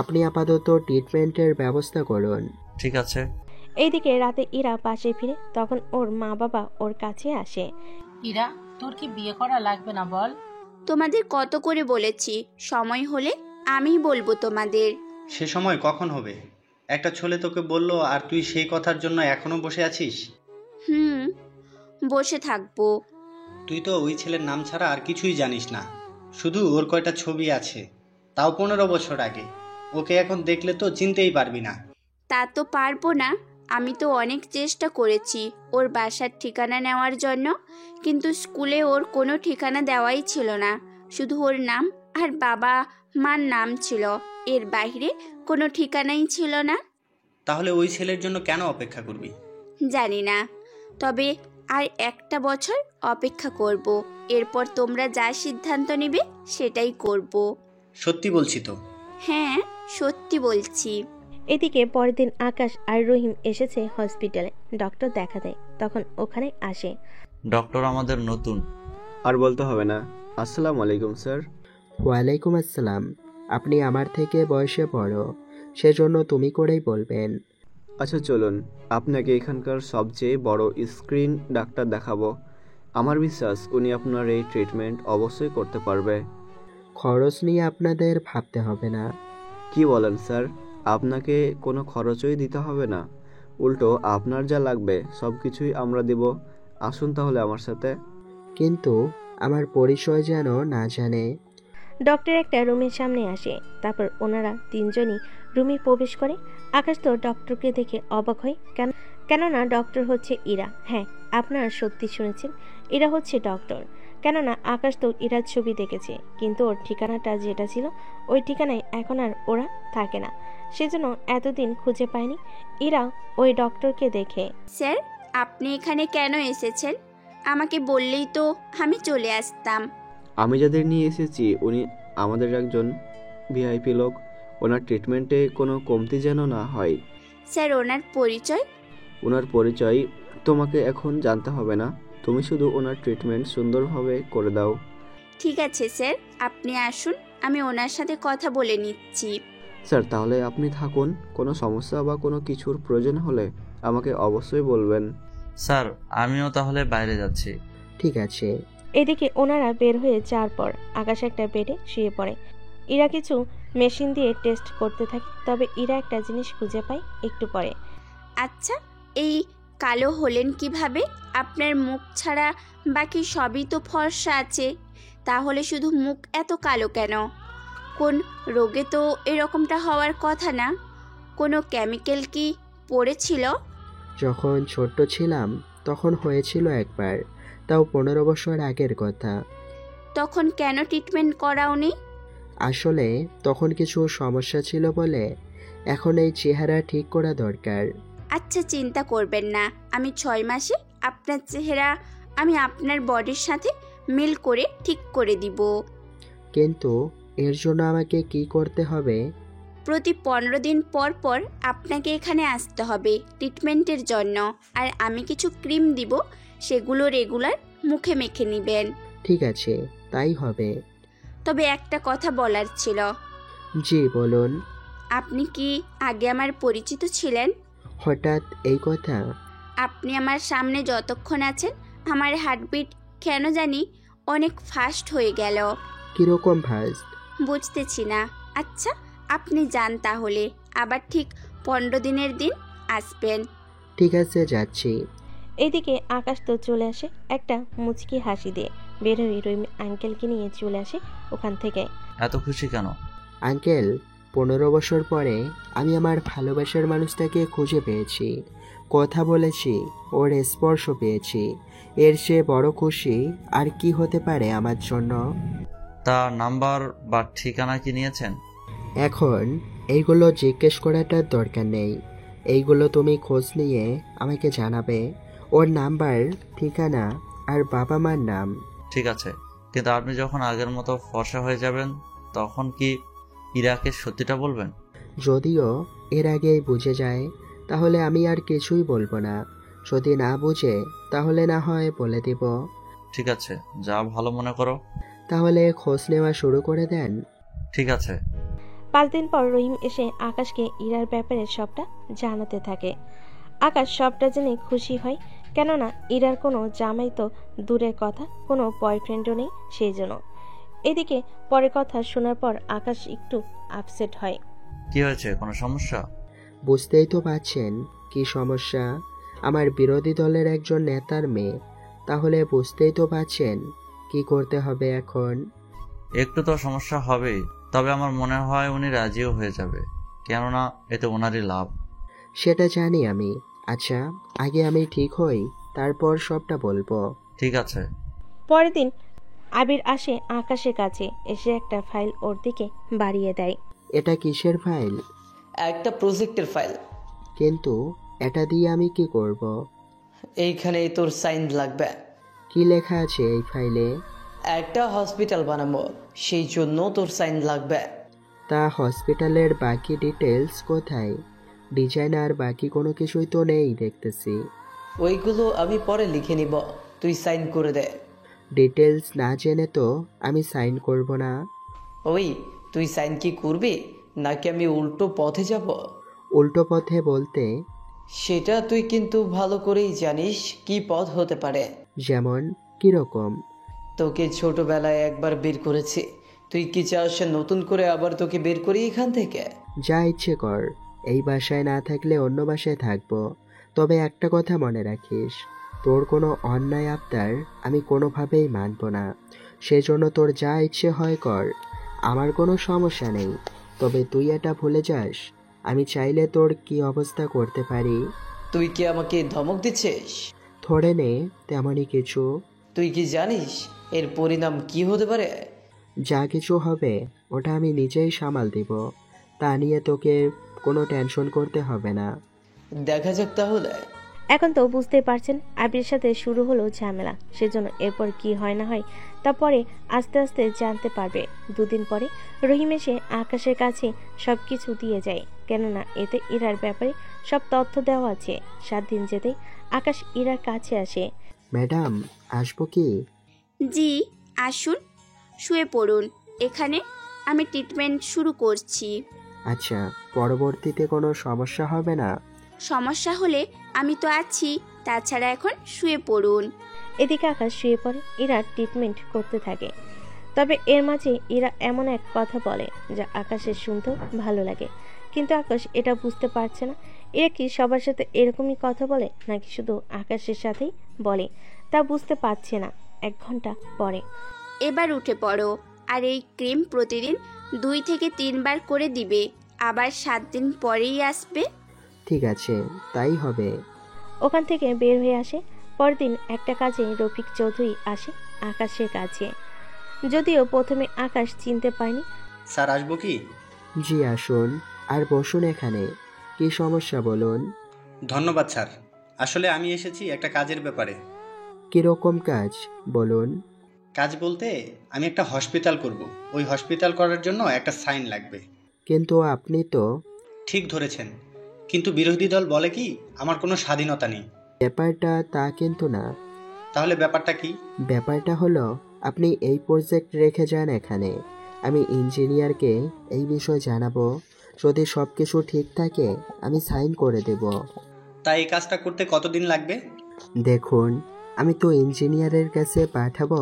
আপনি আপাতত ট্রিটমেন্টের ব্যবস্থা করুন। ঠিক আছে। এইদিকে রাতে ইরা পাশে ফিরে, তখন ওর মা বাবা ওর কাছে আসে। ইরা, তোর কি বিয়ে করা লাগবে না বল? তোমাদের কত করে বলেছি, সময় হলে আমিই বলবো তোমাদের। সে সময় কখন হবে? একটা ছেলে তোকে বললো আর তুই সেই কথার জন্য এখনো বসে আছিস? বসে থাকবো। তুই তো ওই ছেলের নাম ছাড়া আর কিছুই জানিস না, শুধু ওর কয়টা ছবি আছে, তাও 15 বছর আগে। ওকে এখন দেখলে তো চিনতেই পারবি না। তা তো পারবো না, আমি তো অনেক চেষ্টা করেছি ওর বাসার ঠিকানা নেওয়ার জন্য, কিন্তু স্কুলে ওর কোনো ঠিকানা দেওয়াই ছিল না, শুধু ওর নাম আর বাবা মার নাম ছিল, এর বাইরে কোনো ঠিকানাই ছিল না। তাহলে ওই ছেলের জন্য কেন অপেক্ষা করবি? জানি না, তবে আর একটা বছর অপেক্ষা করব, এরপর তোমরা যা সিদ্ধান্ত নেবে সেটাই করব। সত্যি বলছি তো? হ্যাঁ, সত্যি বলছি। এদিকে পরের দিন আকাশ আর রহিম এসেছে হসপিটালে ডক্টর দেখা দেয়, তখন ওখানে আসে। ডক্টর আমাদের নতুন। আর বলতে হবে না। আসসালামু আলাইকুম স্যার। ওয়ালাইকুম আসসালাম। আপনি আমার থেকে বয়সে বড়, সেজন্য তুমি করেই বলবেন। আচ্ছা চলুন, আপনাকে এখানকার সবচেয়ে বড় স্ক্রিন ডাক্তার দেখাবো। আমার বিশ্বাস উনি আপনার এই ট্রিটমেন্ট অবশ্যই করতে পারবে। খরচ নিয়ে আপনাদের ভাবতে হবে না। কি বলেন স্যার? আপনাকে কোনো খরচই দিতে হবে না, উল্টো আপনার যা লাগবে সব কিছুই আমরা দেব। আসুন তাহলে আমার সাথে। কিন্তু আমার পরিচয় যেন না জানে। ডক্টর একটা রুমের সামনে আসে, তারপর ওনারা তিনজনই রুমে প্রবেশ করে। আকাশ তো ডক্টরকে দেখে অবাক হয়, কেননা ডক্টর হচ্ছে ইরা। হ্যাঁ, আপনারা সত্যি শুনেছেন, ইরা হচ্ছে ডক্টর। কেননা আকাশ তো ইরার ছবি দেখেছে, কিন্তু ওর ঠিকানাটা যেটা ছিল ওই ঠিকানায় এখন আর ওরা থাকে না, সেজন্য এতদিন খুঁজে পায়নি ইরা ওই ডক্টরকে দেখে। স্যার, আপনি এখানে কেন এসেছেন? আমাকে বললেই তো আমি চলে আসতাম। আমি যাদের নিয়ে এসেছি উনি আমাদের একজন ভিআইপি লোক, ওনার ট্রিটমেন্টে কোনো কমতি যেন না হয়। স্যার, ওনার পরিচয়? ওনার পরিচয় তোমাকে এখন জানতে হবে না, তুমি শুধু ওনার ট্রিটমেন্ট সুন্দরভাবে করে দাও। ঠিক আছে স্যার, আপনি আসুন, আমি ওনার সাথে কথা বলে নিচ্ছি। স্যার তাহলে আপনি থাকুন, কোনো সমস্যা বা কোনো কিছুর প্রয়োজন হলে আমাকে অবশ্যই বলবেন। স্যার, আমিও তাহলে বাইরে যাচ্ছি। ঠিক আছে। এদিকে ওনারা বের হয়ে যাওয়ার পর আকাশ একটা বেডে শুয়ে পড়ে। ইরা কিছু মেশিন দিয়ে টেস্ট করতে থাকে, তবে ইরা একটা জিনিস খুঁজে পায় একটু পরে। আচ্ছা, এই কালো হলেন কিভাবে? আপনার মুখ ছাড়া বাকি সবই তো ফর্সা আছে, তাহলে শুধু মুখ এত কালো কেন? কোন রোগে তো এরকমটা হওয়ার কথা না, কোনো কেমিক্যাল কি পড়েছিল? যখন ছোট্ট ছিলাম তখন হয়েছিল একবার, তাও 15 বছর আগের কথা। তখন কেন ট্রিটমেন্ট করাওনি? আসলে তখন কিছু সমস্যা ছিল বলে এখন এই চেহারা ঠিক করা দরকার। আচ্ছা, চিন্তা করবেন না, আমি 6 মাসে আপনার চেহারা আমি আপনার বডির সাথে মিল করে ঠিক করে দিব। কিন্তু এর জন্য আমাকে কি করতে হবে? প্রতি 15 দিন পর পর আপনাকে এখানে আসতে হবে ট্রিটমেন্টের জন্য, আর আমি কিছু ক্রিম দিব, সেগুলো রেগুলার মুখে মেখে নেবেন। ঠিক আছে, তাই হবে। তবে একটা কথা বলার ছিল। জি বলুন। আপনি কি আগে আমার পরিচিত ছিলেন? হঠাৎ এই কথা? আপনি আমার সামনে যতক্ষণ আছেন আমার হার্টবিট কেন জানি অনেক ফাস্ট হয়ে গেল। কিরকম ফাস্ট? বুঝতেছি না। আচ্ছা, আপনি যান তাহলে, আবার ঠিক 15 দিনের দিন আসবেন। ঠিক আছে, যাচ্ছি। এইদিকে আকাশ তো চলে আসে একটা মুচকি হাসি দিয়ে, বের হয়ে রহিম আঙ্কেলকে নিয়ে চলে আসে ওখান থেকে। এত খুশি কেন? আঙ্কেল, 15 বছর পরে আমি আমার ভালোবাসার মানুষটাকে খুঁজে পেয়েছি, কথা বলেছি, ওর স্পর্শ পেয়েছি, এর চেয়ে বড় খুশি আর কি হতে পারে আমার জন্য? তা নাম্বার বা ঠিকানা কি নিয়েছেন? এখন এইগুলো জিজ্ঞেস করাটার দরকার নেই। এইগুলো তুমি খোঁজ নিয়ে আমাকে জানাবে, ওর নাম্বার, ঠিকানা আর বাবা মার নাম। ঠিক আছে, কিন্তু আপনি যখন আগের মতো ফর্সা হয়ে যাবেন তখন কি ইরাকে সত্যিটা বলবেন? যদিও এর আগেই বুঝে যায় তাহলে আমি আর কিছুই বলবো না, যদি না বুঝে তাহলে না হয় বলে দিব। ঠিক আছে, যা ভালো মনে করো। তাহলে খোঁজ নেওয়া শুরু করে দেন। ঠিক আছে। 5 দিন পর রহিম এসে আকাশকে ইরার ব্যাপারে সবটা জানাতে থাকে। আকাশ সবটা জেনে খুশি হয়, কেননা ইরার কোনো জামাই তো দূরের কথা, কোনো বয়ফ্রেন্ডও নেই সেই জন্য। এদিকে পরে কথা শোনার পর আকাশ একটু আপসেট হয়। কি হয়েছে, কোনো সমস্যা? বুঝতেই তো পারছেন কি সমস্যা, আমার বিরোধী দলের একজন নেতার মেয়ে, তাহলে বুঝতেই তো পারছেন কি করতে হবে এখন। একটু তো সমস্যা হবেই, তবে আমার মনে হয় উনি রাজিও হয়ে যাবে, কেননা এতে ওনারই লাভ। সেটা জানি আমি। আচ্ছা, আগে আমি ঠিক হই, তারপর সবটা বলবো। ঠিক আছে। পরের দিন আবির আসে আকাশের কাছে, এসে একটা ফাইল ওর দিকে বাড়িয়ে দেয়। এটা কিসের ফাইল? একটা প্রজেক্টের ফাইল। কিন্তু এটা দিয়ে আমি কি করব? এইখানে তোর সাইন লাগবে। কি লেখা আছে এই ফাইলে? একটা হসপিটাল বানাবো, সেই জন্য তোর সাইন লাগবে। তা হসপিটালের বাকি ডিটেলস কোথায়? ডিজাইনার বাকি কোনো কিছুই তো নেই দেখতেছি। ওইগুলো আমি পরে লিখে নিব, তুই সাইন করে দে। ডিটেলস না জেনে তো আমি সাইন করব না। ওই তুই সাইন কি করবি, নাকি আমি উল্টো পথে যাব? উল্টো পথে বলতে? সেটা তুই কিন্তু ভালো করেই জানিস কি পথ হতে পারে। যেমন কিরকম? তোকে ছোটবেলায় একবার বের করেছি, তুই কি চাস নতুন করে আবার তোকে বের করি এখান থেকে? যা ইচ্ছে কর, এই বাসায় না থাকলে অন্য বাসায় থাকবো, তবে একটা কথা মনে রাখিস, তোর কোনো অন্যায় আবদার আমি কোনোভাবেই মানব না। সেজন্য তোর যা ইচ্ছে হয় কর, আমার কোনো সমস্যা নেই। তবে তুই এটা ভুলে যাস, আমি চাইলে তোর কি অবস্থা করতে পারি। তুই কি আমাকে ধমক দিচ্ছিস? ধরে নে তেমনই কিছু। তুই কি জানিস এর পরিণাম কি হতে পারে? যা কিছু হবে ওটা আমি নিজেই সামাল দিব, তা নিয়ে তোকে কোনো টেনশন করতে হবে না। দেখা যাক তাহলে। এখন তো বুঝতেই পারছেন আবির সাথে শুরু হলো ঝামেলা, সেজন্য এরপর কি হয় না হয় তারপরে আস্তে আস্তে জানতে পারবে। 2 দিন পরে রহিম এসে আকাশের কাছে সবকিছু দিয়ে যায়, কেননা এতে ইরার ব্যাপারে সব তথ্য দেওয়া আছে। 7 দিন যেতেই আকাশ ইরার কাছে আসে। ম্যাডাম, আসবো কি? জি আসুন, শুয়ে পড়ুন, এখানে আমি ট্রিটমেন্ট শুরু করছি। আচ্ছা, পরবর্তীতে কোনো সমস্যা হবে না? সমস্যা হলে আমি তো আছি, তাছাড়া এখন শুয়ে পড়ুন। এদিকে আকাশ শুয়ে পড়ে, ইরা ট্রিটমেন্ট করতে থাকে। তবে এর মাঝে ইরা এমন এক কথা বলে যা আকাশের শুনতে ভালো লাগে, কিন্তু আকাশ এটা বুঝতে পারছে না এরা কি সবার সাথে এরকমই কথা বলে নাকি শুধু আকাশের সাথেই বলে, তা বুঝতে পারছে না। 1 ঘন্টা পরে এবার উঠে পড়ো, আর এই ক্রিম প্রতিদিন 2 থেকে 3 বার করে দিবে, আবার 7 দিন পরেই আসবে। ঠিক আছে, তাই হবে। ওখান থেকে বের হয়ে আসে। পরদিন একটা কাজে রফিক চৌধুরী আসে আকাশের কাছে, যদিও প্রথমে আকাশ চিনতে পারেনি। স্যার, আসবো কি? জি আসুন, আর বসুন এখানে। কি সমস্যা বলুন? ধন্যবাদ স্যার, আসলে আমি এসেছি একটা কাজের ব্যাপারে। কিরকম কাজ বলুন? কাজ বলতে আমি একটা হসপিটাল করব, ওই হসপিটাল করার জন্য একটা সাইন লাগবে। কিন্তু আপনি তো... ঠিক ধরেছেন, কিন্তু বিরোধী দল বলে কি আমার কোনো স্বাধীনতা নেই। ব্যাপারটা তা কিন্তু না। তাহলে ব্যাপারটা কি? ব্যাপারটা হলো, আপনি এই প্রজেক্ট রেখে যান এখানে, আমি ইঞ্জিনিয়ারকে এই বিষয় জানাবো, যদি সব কিছু ঠিক থাকে আমি সাইন করে দেব। তাই এই কাজটা করতে কতদিন লাগবে? দেখুন, আমি তো ইঞ্জিনিয়ারের কাছে পাঠাবো,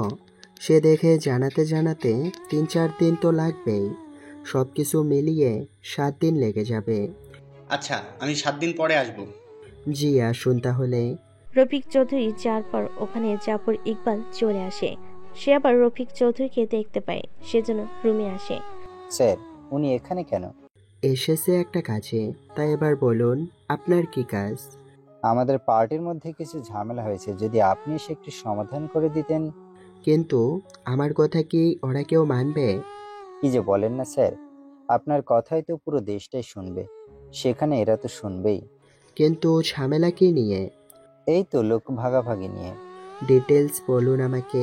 সে দেখে জানাতে জানাতে 3-4 দিন তো লাগবেই, সব কিছু মিলিয়ে 7 দিন লেগে যাবে। আচ্ছা, আমি 7 দিন পরে আসব। জি আসুন তাহলে। রফিক চৌধুরী যাওয়ার পর ওখানে জাফর ইকবাল চলে আসে। সে আবার রফিক চৌধুরীকে দেখতে পায়, সেজন্য রুমে আসে। স্যার, উনি এখানে কেন? এসেছে একটা কাজে, তাই এবার বলুন আপনার কি কাজ? আমাদের পার্টির মধ্যে কিছু ঝামেলা হয়েছে, যদি আপনি এসে একটু সমাধান করে দিতেন। কিন্তু আমার কথা কি ওরা কেউ মানবে? কি যে বলেন না স্যার, আপনার কথাই তো পুরো দেশটাই শুনবে, সেখানে এরা তো শুনবেই। কিন্তু ঝামেলা কি নিয়ে? এই তো লোক ভাগাভাগি নিয়ে। ডিটেলস বলুন আমাকে।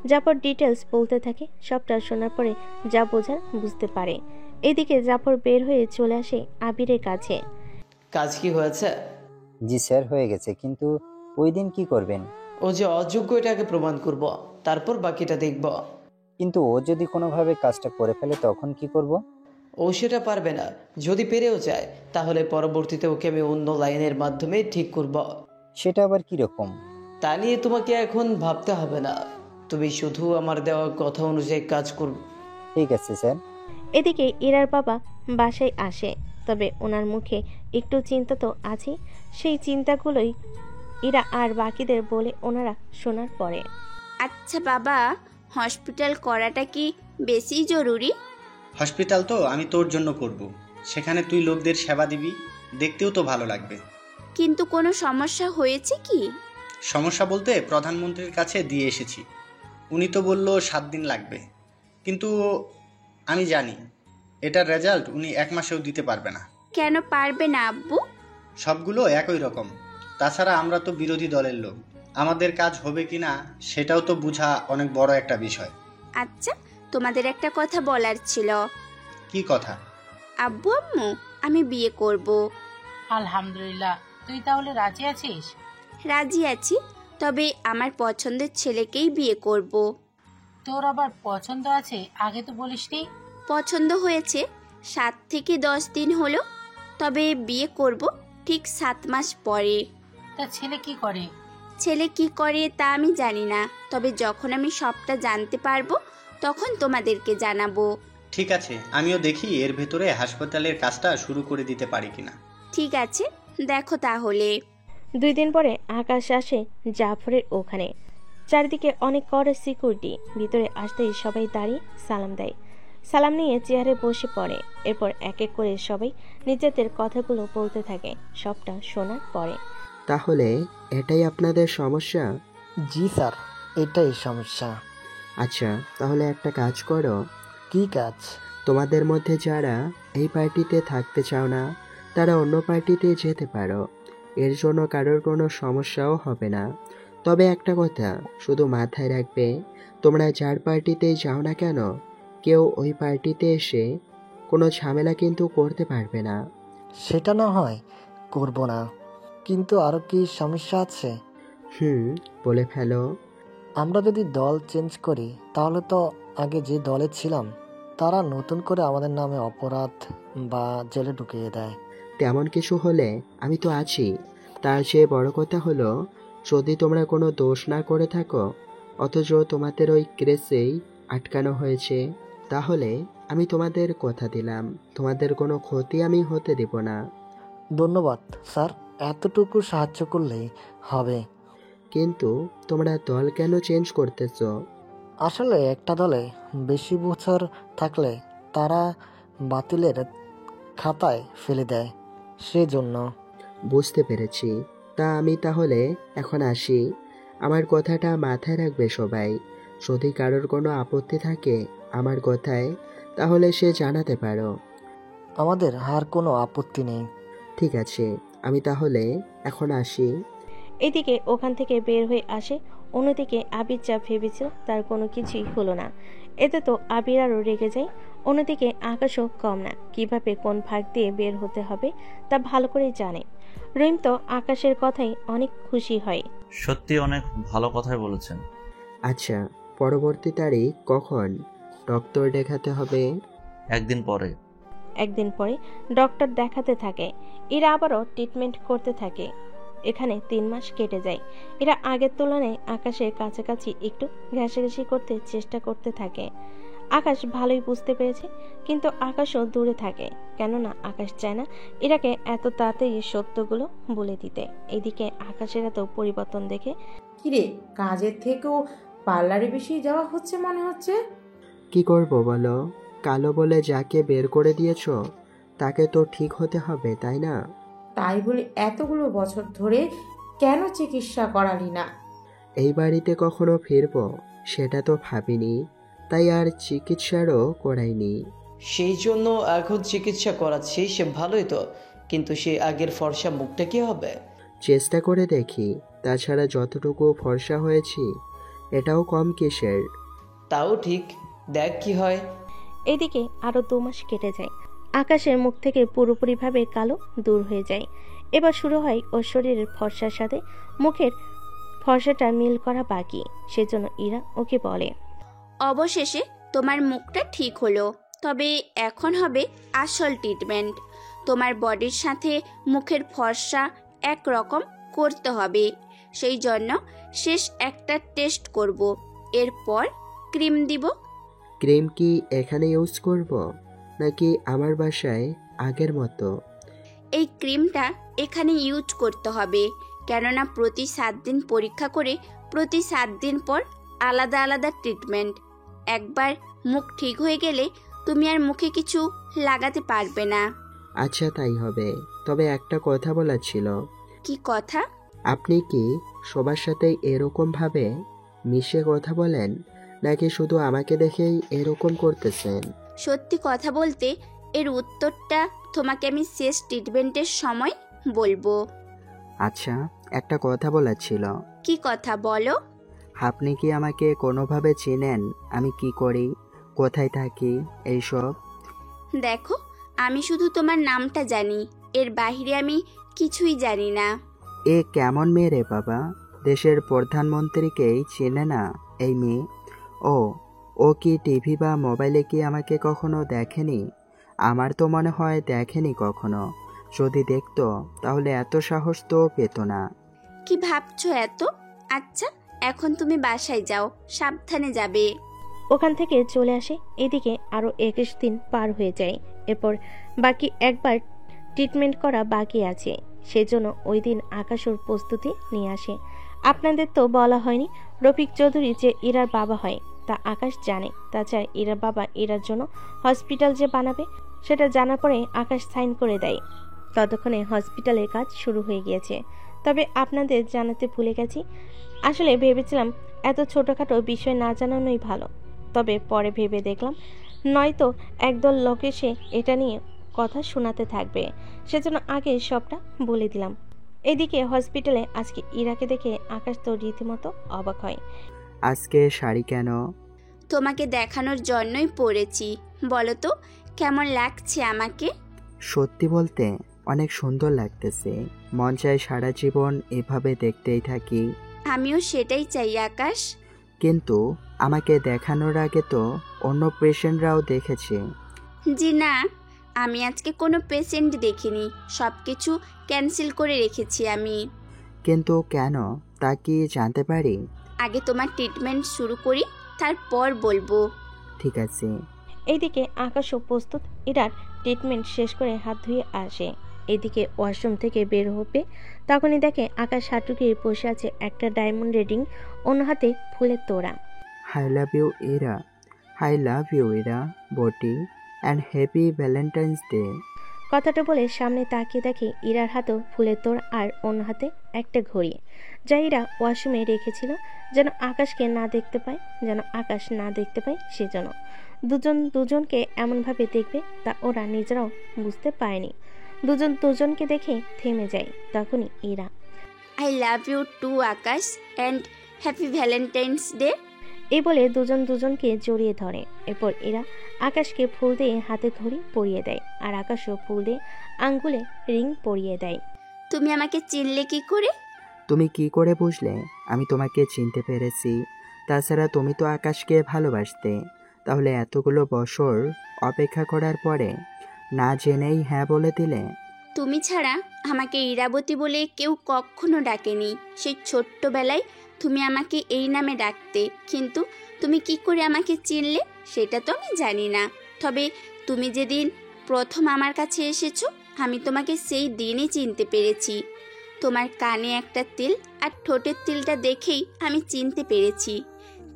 জাফর ডিটেলস বলতে থাকে। সবটা শোনার পরে যা বোঝার বুঝতে পারে। এদিকে জাফর বের হয়ে চলে আসে আবিরের কাছে। কাজ কি হয়েছে? জি স্যার, হয়ে গেছে, কিন্তু ওই দিন কি করবেন? ও যে অযোগ্য এটাকে প্রমাণ করব, তারপর বাকিটা দেখব। কিন্তু ও যদি কোনোভাবে কাজটা করে ফেলে তখন কি করব? ও সেটা পারবে না। যদি পেরেও যায় তাহলে পরবর্তীতে ওকে আমি অন্য লাইনের মাধ্যমে ঠিক করব। সেটা আবার কিরকম? তা নিয়ে তোমাকে এখন ভাবতে হবে না, তুমি শুধু আমার দেওয়া কথা অনুযায়ী কাজ করবে। ঠিক আছে স্যার। এদিকে ইরার বাবা বাসায় আসে, তবে ওনার মুখে একটু চিন্তা তো আছে। সেই চিন্তাগুলোই ইরা আর বাকিদের বলে ওনারা শোনার পরে। আচ্ছা বাবা, হসপিটাল করাটা কি বেশি জরুরি? হসপিটাল তো আমি তোর জন্য করব, সেখানে তুই লোকদের সেবা দিবি, দেখতেও তো ভালো লাগবে। কিন্তু কোনো সমস্যা হয়েছে কি? সমস্যা বলতে প্রধানমন্ত্রীর কাছে দিয়ে এসেছি, উনি তো বলল 7 দিন লাগবে, কিন্তু আমি জানি এটার রেজাল্ট উনি 1 মাসেও দিতে পারবে না। কেন পারবে না আব্বু? সবগুলো একই রকম, তাছাড়া আমরা তো বিরোধী দলের লোক, আমাদের কাজ হবে কি না সেটাও তো বোঝা অনেক বড় একটা বিষয়। আচ্ছা, তোমাদের একটা কথা বলার ছিল। কি কথা? আব্বু আম্মু, আমি বিয়ে করব। আলহামদুলিল্লাহ, তুই তাহলে রাজি আছিস? রাজি আছি, তবে আমার পছন্দের ছেলেকেই বিয়ে করব। তোর আবার পছন্দ আছে? আগে তো বলিসনি। পছন্দ হয়েছে 7 থেকে 10 দিন হলো, তবে বিয়ে করব ঠিক 7 মাস পরে। তা ছেলে কি করে? ছেলে কি করে তা আমি জানি না, তবে যখন আমি সবটা জানতে পারবো তখন তোমাদেরকে জানাবো। ঠিক আছে, আমিও দেখি এর ভেতরে হাসপাতালের কাজটা শুরু করে দিতে পারি কিনা। ঠিক আছে, দেখো তাহলে। 2 দিন পরে আকাশ আসে জাফরের ওখানে। চারিদিকে অনেক কড়া সিকিউরিটি। ভিতরে আসতেই সবাই দাঁড়িয়ে সালাম দেয়। সালাম নিয়ে চেয়ারে বসে পড়ে। এরপর এক এক করে সবাই নিজেদের কথাগুলো বলতে থাকে। সবটা শোনার পরে। তাহলে এটাই আপনাদের সমস্যা? জি স্যার, এটাই সমস্যা। আচ্ছা, তাহলে একটা কাজ করো। কি কাজ? তোমাদের মধ্যে যারা এই পার্টিতে থাকতে চাও না তারা অন্য পার্টিতে যেতে পারো, এর জন্য কারোর কোনো সমস্যাও হবে না। তবে একটা কথা শুধু মাথায় রাখবে, তোমরা যার পার্টিতেই যাও না কেন, কেউ ওই পার্টিতে এসে কোনো ঝামেলা কিন্তু করতে পারবে না। সেটা না হয় করব না, কিন্তু আরও কি সমস্যা আছে? বলে ফেলো। আমরা যদি দল চেঞ্জ করি তাহলে তো আগে যে দলে ছিলাম তারা নতুন করে আমাদের নামে অপরাধ বা জেলে ঢুকিয়ে দেয়। তেমন কিছু হলে আমি তো আছি। তার চেয়ে বড় কথা হলো, যদি তোমরা কোনো দোষ না করে থাকো অথচ তোমাদের ওই কেসেই আটকানো হয়েছে, তাহলে আমি তোমাদের কথা দিলাম তোমাদের কোনো ক্ষতি আমি হতে দেব না। ধন্যবাদ স্যার, এতটুকু সাহায্য করলেই হবে। কিন্তু তোমরা দল কেন চেঞ্জ করতেছ? আসলে একটা দলে বেশি বছর থাকলে তারা বাতিলের খাতায় ফেলে দেয়, সেজন্য। বুঝতে পেরেছি। তা আমি তাহলে এখন আসি। আমার কথাটা মাথায় রাখবে সবাই। যদি কারোর কোনো আপত্তি থাকে আমার কথায়, তাহলে সে জানাতে পারো। আমাদের আর কোনো আপত্তি নেই। ঠিক আছে, আমি তাহলে এখন আসি। এদিকে ওখান থেকে বের হয়ে আসে। অন্যদিকে আবির যা ভেবেছিল তার কোনো কিছুই হলো না। এতে তো আবির আরও রেগে যায়। অন্যদিকে আকাশও কম না, কিভাবে কোন ভাগ দিয়ে বের হতে হবে তা ভালো করেই জানে। রহিম তো আকাশের কথাই অনেক খুশি হয়। সত্যি অনেক ভালো কথাই বলেছেন। আচ্ছা, পরবর্তী তারিখ কখন? ডক্টর দেখাতে হবে? 1 দিন পরে। 1 দিন পরে ডক্টর দেখাতে থাকে। এরা আবারও ট্রিটমেন্ট করতে থাকে। এখানে 3 মাস কেটে যায়। এরা আগের তুলনায় আকাশের কাছাকাছি একটু ঘেঁষাঘেঁষি করতে চেষ্টা করতে থাকে। আকাশ ভালোই বুঝতে পেরেছে, কিন্তু আকাশও দূরে থাকে, কেননা আকাশ চায় না এরাকে এত তাড়াতাড়ি সত্যগুলো বলে দিতে। এদিকে আকাশের এত পরিবর্তন দেখে, কিরে, কাজের থেকেও পার্লারে বেশি যাওয়া হচ্ছে মনে হচ্ছে। কি করব বলো? কালো বলে যাকে বের করে দিয়েছো তাকে তো ঠিক হতে হবে, তাই না? তাই বলে এতগুলো বছর ধরে কেন চিকিৎসা করালি না? এই বাড়িতে কখনো ফিরবো সেটা তো ভাবিনি, তাই আর চিকিৎসারও করাইনি। সেই জন্য এখন চিকিৎসা করাচ্ছি, সে ভালোই তো, কিন্তু সে আগের ফর্সা মুখটা কি হবে? চেষ্টা করে দেখি, তাছাড়া যতটুকু ফর্সা হয়েছি এটাও কম কিসের। তাও ঠিক, দেখ কি হয়। এদিকে আরো 2 মাস কেটে যায়। আকাশের মুখ থেকে পুরোপুরিভাবে কালো দূর হয়ে যায়। এবার শুরু হয় ওর শরীরের ফর্সার সাথে মুখের ফর্সাটা মিল করা বাকি। সেজন্য ইরা ওকে বলে, অবশেষে তোমার মুখটা ঠিক হলো, তবে এখন হবে আসল ট্রিটমেন্ট। তোমার বডির সাথে মুখের ফর্সা একরকম করতে হবে। সেই জন্য শেষ একটা টেস্ট করব, এরপর ক্রিম দিব। ক্রিম কি এখানে ইউজ করব নাকি আমার বাসায় আগের মতো? এই ক্রিমটা এখানে ইউজ করতে হবে, কেননা প্রতি 7 দিন পরীক্ষা করে প্রতি 7 দিন পর আলাদা আলাদা ট্রিটমেন্ট। একবার মুখ ঠিক হয়ে গেলে তুমি আর মুখে কিছু লাগাতে পারবে না। আচ্ছা তাই হবে, তবে একটা কথা বলার ছিল। কি কথা? আপনি কি সবার সাথে এরকম ভাবে মিশে কথা বলেন নাকি শুধু আমাকে দেখেই এরকম করতেছেন? সত্যি কথা বলতে এর উত্তরটা তোমাকে আমি শেষ ট্রিটমেন্টের সময় বলবো। আচ্ছা, একটা কথা বলার ছিল। কি কথা বলো? আপনি কি আমাকে কোনোভাবে চেনেন? আমি কি করি, কোথায় থাকি, এইসব? দেখো, আমি শুধু তোমার নামটা জানি, এর বাইরে আমি কিছুই জানি না। এ কেমন মেয়ে রে বাবা, দেশের প্রধানমন্ত্রীকেই চেনে না এই মেয়ে? ও কি টিভি বা মোবাইলে কি আমাকে কখনো দেখেনি? আমার তো মনে হয় দেখেনি কখনো। যদি দেখতো তাহলে এত সাহস তো পেত না। কি ভাবছো এত? আচ্ছা, এখন তুমি বাসায় যাও, সাবধানে যাবে। ওখান থেকে চলে আসে। এদিকে আরো 21 দিন পার হয়ে যায়। এরপর বাকি একবার ট্রিটমেন্ট করা বাকি আছে, সেজন্য ওই দিন আকাশ ওর প্রস্তুতি নিয়ে আসে। আপনাদের তো বলা হয়নি, রফিক চৌধুরী যে ইরার বাবা হয় তা আকাশ জানে। তাছাড়া ইরার বাবা ইরার জন্য হসপিটাল যে বানাবে সেটা জানার পরে আকাশ সাইন করে দেয়। ততক্ষণে হসপিটালের কাজ শুরু হয়ে গিয়েছে। তবে আপনাদের জানাতে ভুলে গেছি, আসলে ভেবেছিলাম এত ছোটোখাটো বিষয় না জানানোই ভালো, তবে পরে ভেবে দেখলাম নয়তো একদল লোক এসে এটা নিয়ে কথা শোনাতে থাকবে, সেজন্য আগে সবটা বলে দিলাম। এদিকে হসপিটালে আজকে ইরাকে দেখে আকাশ তো রীতিমতো অবাক হয়। আজকে শাড়ি কেন? তোমাকে দেখানোর জন্যই পরেছি। বলো তো কেমন লাগছে আমাকে? সত্যি বলতে অনেক সুন্দর লাগতেছে, মন চায় সারা জীবন এভাবে দেখতেই থাকি। আমিও সেটাই চাই আকাশ। কিন্তু আমাকে দেখানোর আগে তো অন্য পেশেন্টরাও দেখেছে। জি না, আমি আজকে কোনো পেশেন্ট দেখিনি, সব কিছু ক্যান্সেল করে রেখেছি আমি। কিন্তু কেন তা কি জানতে পারি? আগে তোমার ট্রিটমেন্ট শুরু করি, তারপর বলবো। ঠিক আছে। এইদিকে আকাশও প্রস্তুত ইরার ট্রিটমেন্ট শেষ করে হাত ধুয়ে আসে। এদিকে ওয়াশরুম থেকে বের হবে, তখনই দেখে আকাশ হাঁটুকে বসে আছে একটা ডায়মন্ডের রিং, অন্য হাতে ফুলের তোড়া। I love you Ira, I love you Ira বটি, অ্যান্ড হ্যাপি ভ্যালেন্টাইন্স ডে। কথাটা বলে সামনে তাকিয়ে দেখে ইরার হাতেও ফুলের তোড়া আর অন্য হাতে একটা ঘড়ি, যা ইরা ওয়াশরুমে রেখেছিল যেন আকাশকে না দেখতে পায়, যেন আকাশ না দেখতে পায়। সেজন্য দুজন দুজনকে এমনভাবে দেখবে তা ওরা নিজেরাও বুঝতে পারেনি। দুজন দুজনকে দেখে থেমে যায়। তখনই Ira, I love you too Akash, and happy Valentine's Day. এই বলে দুজন দুজনকে জড়িয়ে ধরে। এরপর এরা আকাশকে ফুল দিয়ে হাতে ঘড়ি পরিয়ে দেয়, আর আকাশও ফুল দিয়ে আঙ্গুলে রিং পরিয়ে দেয়। তুমি আমাকে চিনলে কি করে? তুমি কি করে বুঝলে আমি তোমাকে চিনতে পেরেছি? তাছাড়া তুমি তো আকাশকে ভালোবাসতে, তাহলে এতগুলো বছর অপেক্ষা করার পরে না জেনেই হ্যাঁ বলে দিলে? তুমি ছাড়া আমাকে ইরাবতী বলে কেউ কখনো ডাকেনি। সেই ছোট্টবেলায় তুমি আমাকে এই নামে ডাকতে, কিন্তু তুমি কি করে আমাকে চিনলে সেটা তো আমি জানি না। তবে তুমি যেদিন প্রথম আমার কাছে এসেছো, আমি তোমাকে সেই দিনই চিনতে পেরেছি। তোমার কানে একটা তিল আর ঠোঁটের তিলটা দেখেই আমি চিনতে পেরেছি।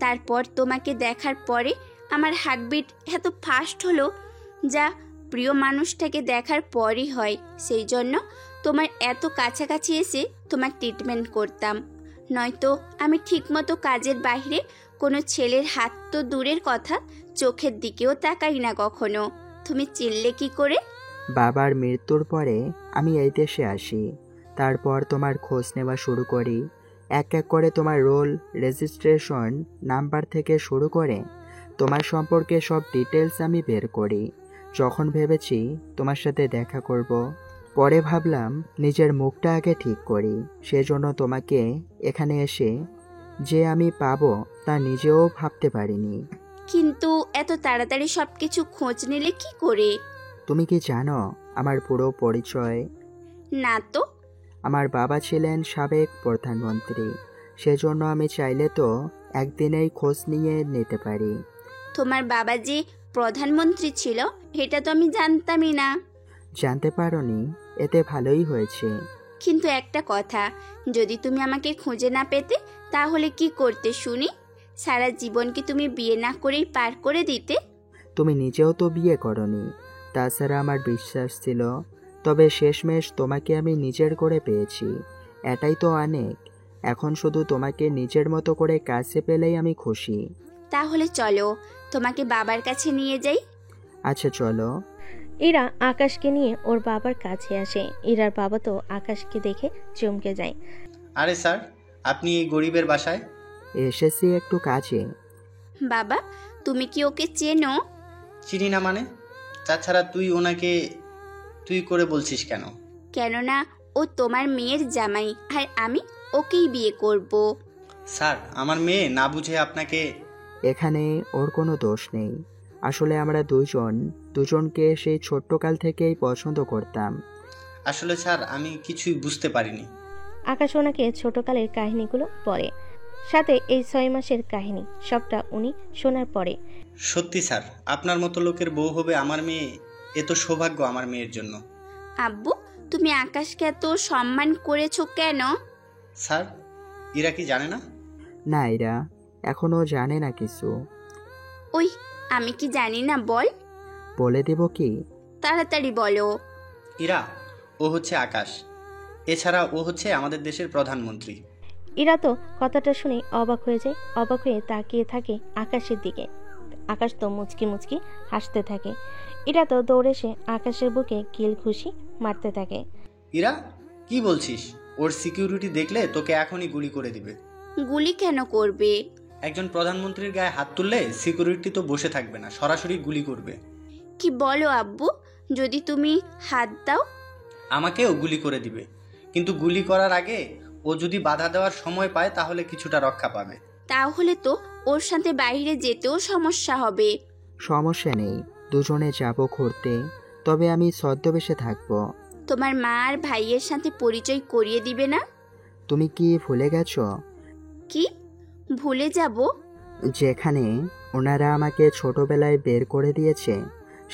তারপর তোমাকে দেখার পরে আমার হার্টবিট এত ফাস্ট হলো, যা প্রিয় মানুষটাকে দেখার পরই হয়। সেই জন্য তোমার এত কাছাকাছি এসে তোমার ট্রিটমেন্ট করতাম, নয়তো আমি ঠিকমতো কাজের বাইরে কোনো ছেলের হাত তো দূরের কথা, চোখের দিকেও তাকাই না কখনো। তুমি চিনলে কি করে? বাবার মৃত্যুর পরে আমি এই দেশে আসি। তারপর তোমার খোঁজ নেওয়া শুরু করি। এক এক করে তোমার রোল, রেজিস্ট্রেশন নাম্বার থেকে শুরু করে তোমার সম্পর্কে সব ডিটেলস আমি বের করি। যখন ভেবেছি তোমার সাথে দেখা করব, পরে ভাবলাম নিজের মুখটা আগে ঠিক করি। সেজন্য তোমাকে এখানে এসে যে আমি পাবো তা নিজেও ভাবতে পারিনি। কিন্তু এত তাড়াতাড়ি সবকিছু খোঁজ নিলে কি করে? তুমি কি জানো আমার পুরো পরিচয়? না তো। আমার বাবা ছিলেন সাবেক প্রধানমন্ত্রী। সেজন্য আমি চাইলে তো একদিনেই খোঁজ নিয়ে নিতে পারি। তোমার বাবা যে প্রধানমন্ত্রী ছিল এটা তো আমি জানতামই না। জানতে পারোনি? এতে ভালোই হয়েছে। কিন্তু একটা কথা, যদি তুমি আমাকে খুঁজে না পেতে তাহলে কি করতে শুনি? সারা জীবন কি তুমি বিয়ে না করেই পার করে দিতে? তুমি নিজেও তো বিয়ে করনি। তাছাড়া আমার বিশ্বাস ছিল, তবে শেষমেশ তোমাকে আমি নিজের করে পেয়েছি। এটাই তো অনেক। এখন শুধু তোমাকে নিজের মতো করে কাছে পেলেই আমি খুশি। তাহলে চলো, তোমাকে বাবার কাছে নিয়ে যাই। আচ্ছা চলো। ইরা আকাশকে নিয়ে ওর বাবার কাছে আসে। ইরার বাবা তো আকাশকে দেখে চমকে যায়। আরে স্যার, আপনি এই গরিবের বাসায়? এসেছি একটু কাজে। বাবা, তুমি কি ওকে চেনো? চিনি না মানে? তাছাড়া তুই ওনাকে তুই করে বলছিস কেন? কেননা ও তোমার মেয়ের জামাই, আর আমি ওকেই বিয়ে করব। স্যার, আমার মেয়ে না বুঝে আপনাকে... এখানে ওর কোনো দোষ নেই। আসলে আমরা দুজনকে সেই ছোট্টকাল থেকেই পছন্দ করতাম। আসলে স্যার, আমি কিছুই বুঝতে পারিনি। আকাশ ওনাকে ছোটকালের কাহিনীগুলো পড়ে, সাথে এই 6 মাসের কাহিনী সবটা উনি শোনার পরে। সত্যি স্যার, আপনার মতো লোকের বউ হবে আমার মেয়ে, এ তো সৌভাগ্য আমার মেয়ের জন্য। আব্বু, তুমি আকাশকে এত সম্মান করেছো কেন? স্যার, ইরা কি জানে না? না, এরা এখনো জানে না কিছু। ওই, আমি কি জানি না বল। বলে দেব কি? তাড়াতাড়ি বলো। ইরা, ও হচ্ছে আকাশ। এছাড়া ও হচ্ছে আমাদের দেশের প্রধানমন্ত্রী। ইরা তো কথাটা শুনে অবাক হয়ে যায়। অবাক হয়ে তাকিয়ে থাকে আকাশের দিকে। আকাশ তো মুচকি মুচকি হাসতে থাকে। ইরা তো দৌড়ে এসে আকাশের বুকে কিল ঘুষি মারতে থাকে। ইরা, কি বলছিস? ওর সিকিউরিটি দেখলে তোকে এখনই গুলি করে দিবে। গুলি কেন করবে? একজন প্রধানমন্ত্রীর গায়ে হাত তুললে সিকিউরিটি তো বসে থাকবে না, সরাসরি গুলি করবে। কি বলো আব্বু? যদি তুমি হাত দাও? আমাকেও গুলি করে দিবে, কিন্তু গুলি করার আগে ও যদি বাধা দেওয়ার সময় পায় তাহলে কিছুটা রক্ষা পাবে। তাহলে তো ওর সাথে বাইরে যেতেও সমস্যা হবে। সমস্যা নেই, দুজনে যাব ঘুরতে। তবে আমি ছদ্মবেশে থাকবো। তোমার মা আর ভাইয়ের সাথে পরিচয় করিয়ে দিবে না? তুমি কি ভুলে গেছো? কি ভুলে যাব? যেখানে ওনারা আমাকে ছোটবেলায় বের করে দিয়েছে,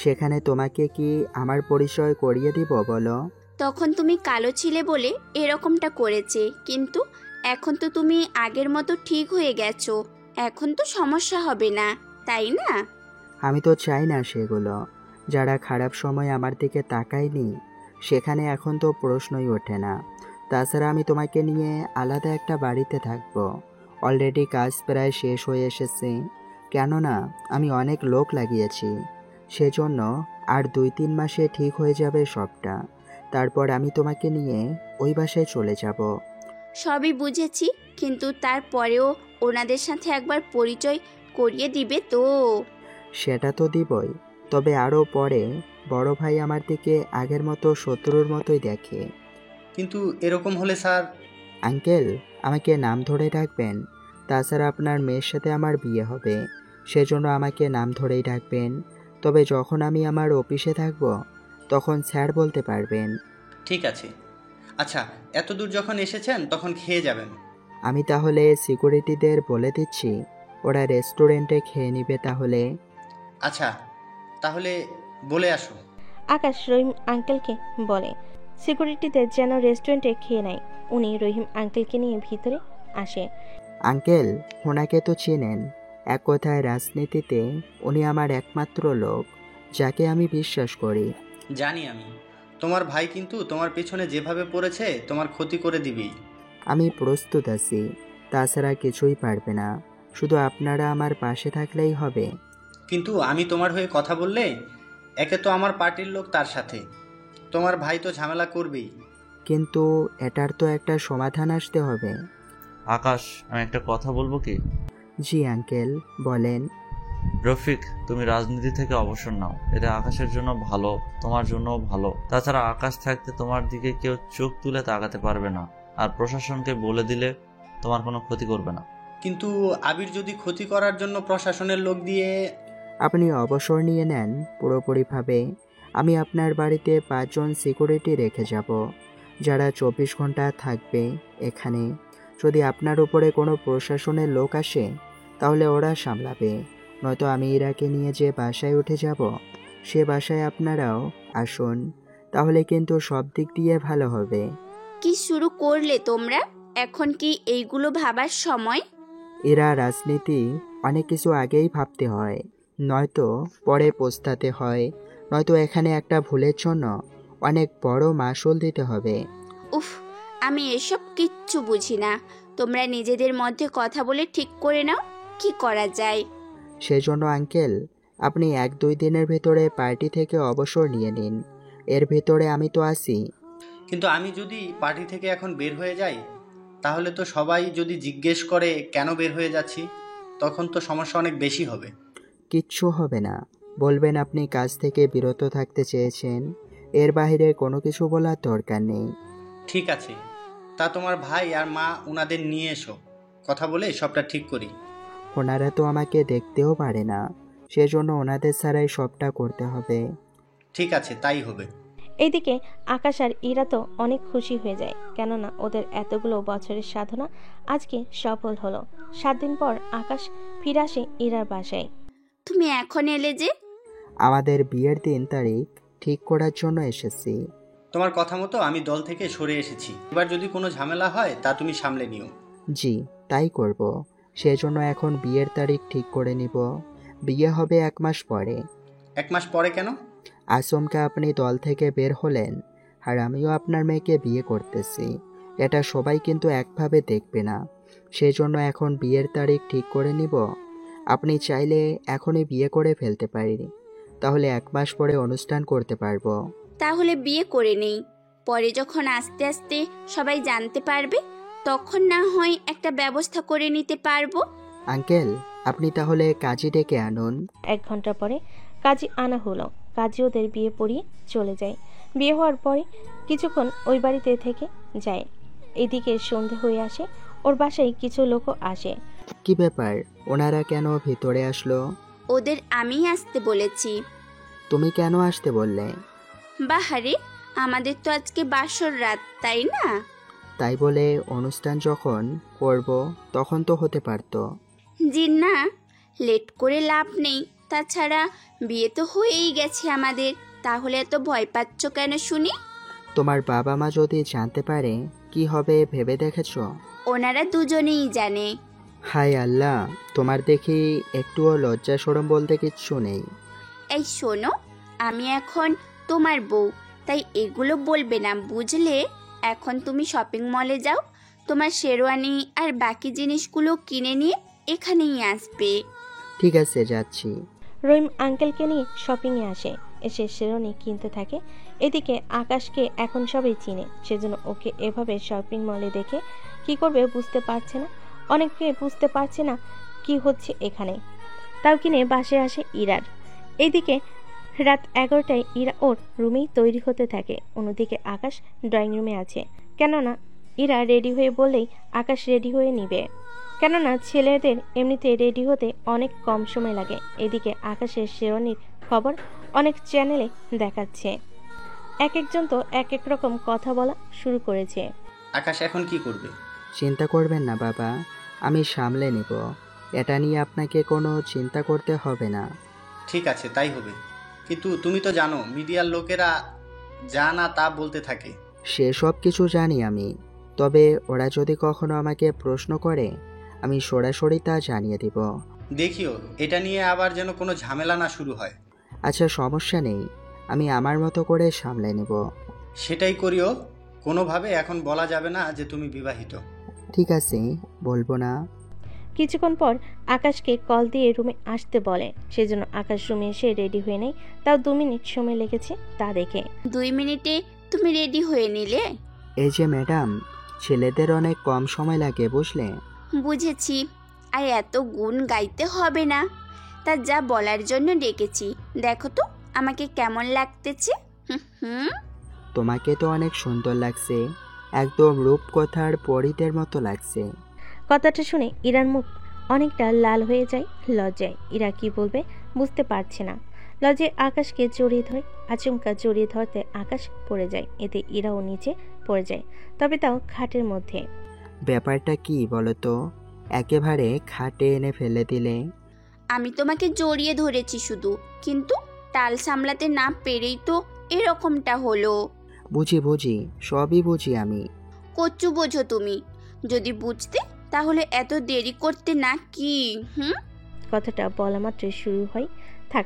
সেখানে তোমাকে কি আমার পরিচয় করিয়ে দিব বলো? তখন তুমি কালো ছিলে বলে এরকমটা করেছে, কিন্তু এখন তো তুমি আগের মতো ঠিক হয়ে গেছো। এখন তো সমস্যা হবে না, তাই না? আমি তো চাই না সেগুলো। যারা খারাপ সময় আমার দিকে তাকায়নি, সেখানে এখন তো প্রশ্নই ওঠে না। তাছাড়া আমি তোমাকে নিয়ে আলাদা একটা বাড়িতে থাকবো। অলরেডি কাজ প্রায় শেষ হয়ে এসেছে, কেননা আমি অনেক লোক লাগিয়েছি। সেজন্য আর 2-3 মাসে ঠিক হয়ে যাবে সবটা। তারপর আমি তোমাকে নিয়ে ওই বাসায় চলে যাব। সবই বুঝেছি, কিন্তু তারপরেও ওনাদের সাথে একবার পরিচয় করিয়ে দিবে তো? সেটা তো দিবই, তবে আরও পরে। বড় ভাই আমার দিকে আগের মতো শত্রুর মতোই দেখে। কিন্তু এরকম হলে স্যার... আঙ্কেল, আমাকে নাম ধরে ডাকবেন। তাছাড়া আপনার মেয়ের সাথে আমার বিয়ে হবে, সেজন্য আমাকে নাম ধরেই ডাকবেন। তবে যখন আমি আমার অফিসে থাকব, তখন স্যার বলতে পারবেন। ঠিক আছে। আচ্ছা, এত দূর যখন এসেছেন তখন খেয়ে যাবেন। আমি তাহলে সিকিউরিটিদের বলে দিচ্ছি, ওরা রেস্টুরেন্টে খেয়ে নিবে তাহলে। আচ্ছা, তাহলে বলে আসো। আকাশ রহিম আঙ্কেলকে বলে সিকিউরিটিদের যেন রেস্টুরেন্টে খেয়ে নেয়। উনি রহিম আঙ্কেলকে নিয়ে ভিতরে আসে। আঙ্কেল, ওনাকে তো চেনেন। এক কথায় রাজনীতিতে উনি আমার একমাত্র লোক, যাকে আমি বিশ্বাস করি। জানি আমি। তোমার ভাই কিন্তু তোমার পেছনে যেভাবে পড়েছে তোমার ক্ষতি করে দিবেই। আমি প্রস্তুত আছি। তাছাড়া কিছুই পারবে না, শুধু আপনারা আমার পাশে থাকলেই হবে। কিন্তু আমি তোমার হয়ে কথা বললে একে তো আমার পার্টির লোক, তার সাথে তোমার ভাই তো ঝামেলা করবেই। কিন্তু এটার তো একটা সমাধান আসতে হবে। আকাশ, আমি একটা কথা বলবো কি? জি আঙ্কেল, বলেন। রফিক, তুমি রাজনীতি থেকে অবসর নাও। এটা আকাশের জন্য ভালো, তোমার জন্যও ভালো। তাছাড়া আকাশ থাকতে তোমার দিকে কেউ চোখ তুলে তাকাতে পারবে না, আর প্রশাসনকে বলে দিলে তোমার কোনো ক্ষতি করবে না। কিন্তু আবির যদি ক্ষতি করার জন্য প্রশাসনের লোক দিয়ে... আপনি অবসর নিয়ে নেন পুরোপুরিভাবে। আমি আপনার বাড়িতে 5 জন সিকিউরিটি রেখে যাব, যারা 24 ঘন্টা থাকবে এখানে। যদি আপনার উপরে কোনো প্রশাসনের লোক আসে তাহলে ওরা সামলাবে, নয়তো আমি ইরাকে নিয়ে যে বাসায় উঠে যাব সে বাসায় আপনারাও আসুন, তাহলে কিন্তু সব দিক দিয়ে ভালো হবে। কি শুরু করলে তোমরা? এখন কি এইগুলো ভাবার সময়? এরা রাজনীতি অনেক কিছু আগেই ভাবতে হয়, নয়তো পরে পস্তাতে হয়, নয়তো এখানে একটা ভুলের জন্য অনেক বড় মাসুল দিতে হবে। উফ, আমি এসব কিচ্ছু বুঝি না। তোমরা নিজেদের মধ্যে কথা বলে ঠিক করে নাও কি করা যায়। সেজন্য আঙ্কেল, আপনি 1-2 দিনের ভেতরে পার্টি থেকে অবসর নিয়ে নিন। এর ভেতরে আমি তো আছি। কিন্তু আমি যদি পার্টি থেকে এখন বের হয়ে যাই, তাহলে তো সবাই যদি জিজ্ঞেস করে কেন বের হয়ে যাচ্ছি, তখন তো সমস্যা অনেক বেশি হবে। কিচ্ছু হবে না, বলবেন আপনি কাজ থেকে বিরত থাকতে চেয়েছেন, এর বাইরে কোনো কিছু বলার দরকার নেই। ঠিক আছে, তা তোমার ভাই আর মা ওনাদের নিয়ে এসো, কথা বলে সবটা ঠিক করি। ওনারা তো আমাকে দেখতেও পারে না, সেজন্য ওনাদের ছাড়াই সবটা করতে হবে। ঠিক আছে, তাই হবে। এইদিকে আকাশ আর ইরা তো অনেক খুশি হয়ে যায়, কেননা ওদের এতগুলো বছরের সাধনা আজকে সফল হলো। 7 দিন পর আকাশ ফিরে আসে ইরার বাসায়। তুমি এখন এলে যে? আমাদের বিয়ের 3 তারিখ ঠিক করার জন্য এসেছি। তোমার কথা মতো আমি দল থেকে সরে এসেছি। এবার যদি কোনো ঝামেলা হয় তা তুমি সামলে নিও। জি, তাই করব। সেজন্য এখন বিয়ের তারিখ ঠিক করে নিব। বিয়ে হবে 1 মাস পরে। 1 মাস পরে কেন? আসমকা আপনি দল থেকে বের হলেন, আর আমিও আপনার মেয়েকে বিয়ে করতেছি, এটা সবাই কিন্তু একভাবে দেখবে না। সেজন্য এখন বিয়ের তারিখ ঠিক করে নিব। আপনি চাইলে এখনই বিয়ে করে ফেলতে পারি, তাহলে 1 মাস পরে অনুষ্ঠান করতে পারবো। তাহলে বিয়ে করে নেই, পরে যখন আস্তে আস্তে সবাই জানতে পারবে তখন না হয় একটা ব্যবস্থা করে নিতে পারবো। আঙ্কেল, আপনি তাহলে কাজী ডেকে আনুন। 1 ঘন্টা পরে কাজী আনা হলো। কাজী ওদের বিয়ে পড়িয়ে চলে যায়। বিয়ে হওয়ার পরে কিছুক্ষণ ওই বাড়িতে থেকে যায়। এদিকে সন্ধে হয়ে আসে, ওর বাসায় কিছু লোকও আসে। কি ব্যাপার, ওনারা কেন ভিতরে আসলো? ওদের আমি আসতে বলেছি। তুমি কেন আসতে বললে? বাহারে, আমাদের তো আজকে বাসর রাত, তাই না? তাই বলে অনুষ্ঠান যখন করব তখন তো হতে পারতো। জি না, লেট করে লাভ নেই। তাছাড়া বিয়ে তো হয়েই গেছে আমাদের, তাহলে এত ভয় পাচ্ছ কেন শুনি? তোমার বাবা মা যদি জানতে পারে কি হবে ভেবে দেখেছো? ওনারা দুজনেই জানে। হায় আল্লাহ, তোমার দেখি একটুও লজ্জা শরম বলতে কিচ্ছু নেই। এই শোনো, আমি এখন তোমার বউ, তাই এগুলো বলবে না, বুঝলে? এখন তুমি শপিং মলে যাও, তোমার শেরওয়ানি আর বাকি জিনিসগুলো কিনে নিয়ে এখানেই আসবে। ঠিক আছে, যাচ্ছি। রহিম আঙ্কেলকে নিয়ে শপিংয়ে আসে, এসে শেরওয়ানি কিনতে থাকে। এদিকে আকাশকে এখন সবাই চিনে, সেজন্য ওকে এভাবে শপিং মলে দেখে কি করবে বুঝতে পারছে না। অনেকে বুঝতে পারছে না কি হচ্ছে এখানে। তাও কিনে বাসায় আসে ইরার। এইদিকে রাত 11টায় ইরা ওর রুমেই তৈরি হতে থাকে। অন্যদিকে আকাশ ড্রয়িং রুমে আছে, কেননা ইরা রেডি হয়ে বললেই আকাশ রেডি হয়ে নিবে, কেননা ছেলেদের এমনিতে রেডি হতে অনেক কম সময় লাগে। এদিকে আকাশের শেরওয়ানির খবর অনেক চ্যানেলে দেখাচ্ছে, এক একজন তো এক এক রকম কথা বলা শুরু করেছে। আকাশ এখন কি করবে? চিন্তা করবেন না বাবা, আমি সামলে নেব। এটা নিয়ে আপনাকে কোনো চিন্তা করতে হবে না। ঠিক আছে, তাই হবে। কিন্তু তুমি তো জানো মিডিয়ার লোকেরা যা না তা বলতে থাকে। সেসব কিছু জানি আমি, তবে ওরা যদি কখনো আমাকে প্রশ্ন করে আমি সরাসরি তা জানিয়ে দিব। দেখিও এটা নিয়ে আবার যেন কোনো ঝামেলা না শুরু হয়। আচ্ছা, সমস্যা নেই, আমি আমার মতো করে সামলে নেব। সেটাই করিও, কোনোভাবে এখন বলা যাবে না যে তুমি বিবাহিত। ঠিক আছে, বলবো না। কিছুক্ষণ পর আকাশকে কল দিয়ে রুমে আসতে বলে, সেজন্য আকাশ রুমে এসে রেডি হয়ে নেয়। তাও 2 মিনিট সময় লেগেছে তা দেখে। 2 মিনিটে তুমি রেডি হয়ে নিলে? এই যে ম্যাডাম, ছেলেদের অনেক কম সময় লাগে বুঝলে। বুঝেছি, আর এত গুণ গাইতে হবে না। তা যা বলার জন্য ডেকেছি, দেখো তো আমাকে কেমন লাগতেছে। হুম। তোমাকে তো অনেক সুন্দর লাগছে, একদম রূপকথার পরীদের মতো লাগছে। কথাটা শুনে ইরার মুখ অনেকটা লাল হয়ে যায় লজ্জায়। ইরা কি বলবে বুঝতে পারছে না। লজ্জায় আকাশকে জড়িয়ে ধরে, আচমকা জড়িয়ে ধরতে আকাশ পড়ে যায়। এতে ইরাও নিচে পড়ে যায়, তবে তাও খাটের মধ্যে। ব্যাপারটা কি বলো তো, একেবারে খাটে এনে ফেলে দিলে। আমি তোমাকে জড়িয়ে ধরেছি শুধু, কিন্তু টাল সামলাতে না পেরেই তো এরকমটা হলো। বুঝি, সবই বুঝি আমি। কচ্ছু বোঝো তুমি, যদি বুঝতে তাহলে এত দেরি করতে না কি। কথাটা বলা মাত্রই শুরু হয়। থাক,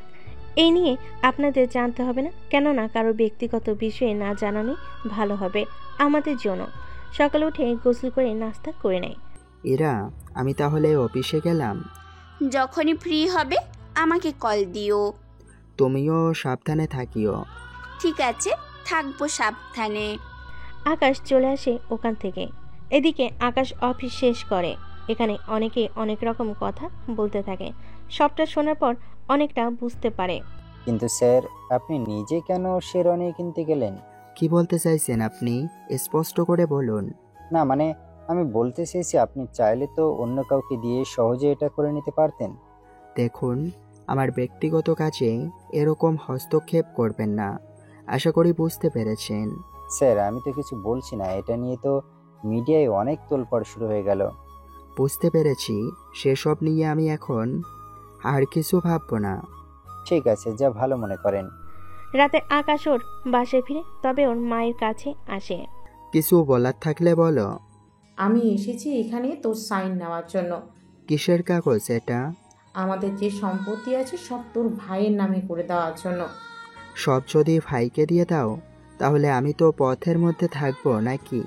এই নিয়ে আপনাদের জানতে হবে না, কেননা কারো ব্যক্তিগত বিষয়ে না জানানোই ভালো হবে আমাদের জন্য। সকালে উঠে গোসল করে নাস্তা করে নেয়। এরা, আমি তাহলে অফিসে গেলাম। যখনই ফ্রি হবে আমাকে কল দিও। তুমিও সাবধানে থাকিও। ঠিক আছে, থাকবো সাবধানে। আকাশ চলে আসে ওখান থেকে। এদিকে আকাশ অফিস শেষ করে। এখানে অনেকে অনেক রকম কথা বলতে থাকে। সবটা শোনার পর অনেকটা বুঝতে পারে। কিন্তু স্যার, আপনি নিজে কেন শেরওয়ানি কিনতে গেলেন? কি বলতে চাইছেন আপনি, স্পষ্ট করে বলুন। না মানে, আমি বলতে চাইছি আপনি চাইলে তো অন্য কাউকে দিয়ে সহজে এটা করে নিতে পারতেন। দেখুন, আমার ব্যক্তিগত কাজে এরকম হস্তক্ষেপ করবেন না, আশা করি বুঝতে পেরেছেন। স্যার, আমি তো কিছু বলছি না, এটা নিয়ে তো মিডিয়ায় অনেক তোলপাড় শুরু হয়ে গেল। বুঝতে পেরেছি, সেসব নিয়ে আমি এখন আর কিছু ভাববো না। ঠিক আছে, যা ভালো মনে করেন। রাতে আকাশ ওর বাসায় ফিরে, তবে ওর মায়ের কাছে আসে। কিছু বলার থাকলে বলো। আমি এসেছি এখানে তোর সাইন নেওয়ার জন্য। কিসের কাগজ এটা? আমাদের যে সম্পত্তি আছে সব তোর ভাইয়ের নামে করে দেওয়ার জন্য। সব যদি ভাইকে দিয়ে দাও, তাহলে আমি তো পথের মধ্যে থাকবো নাকি?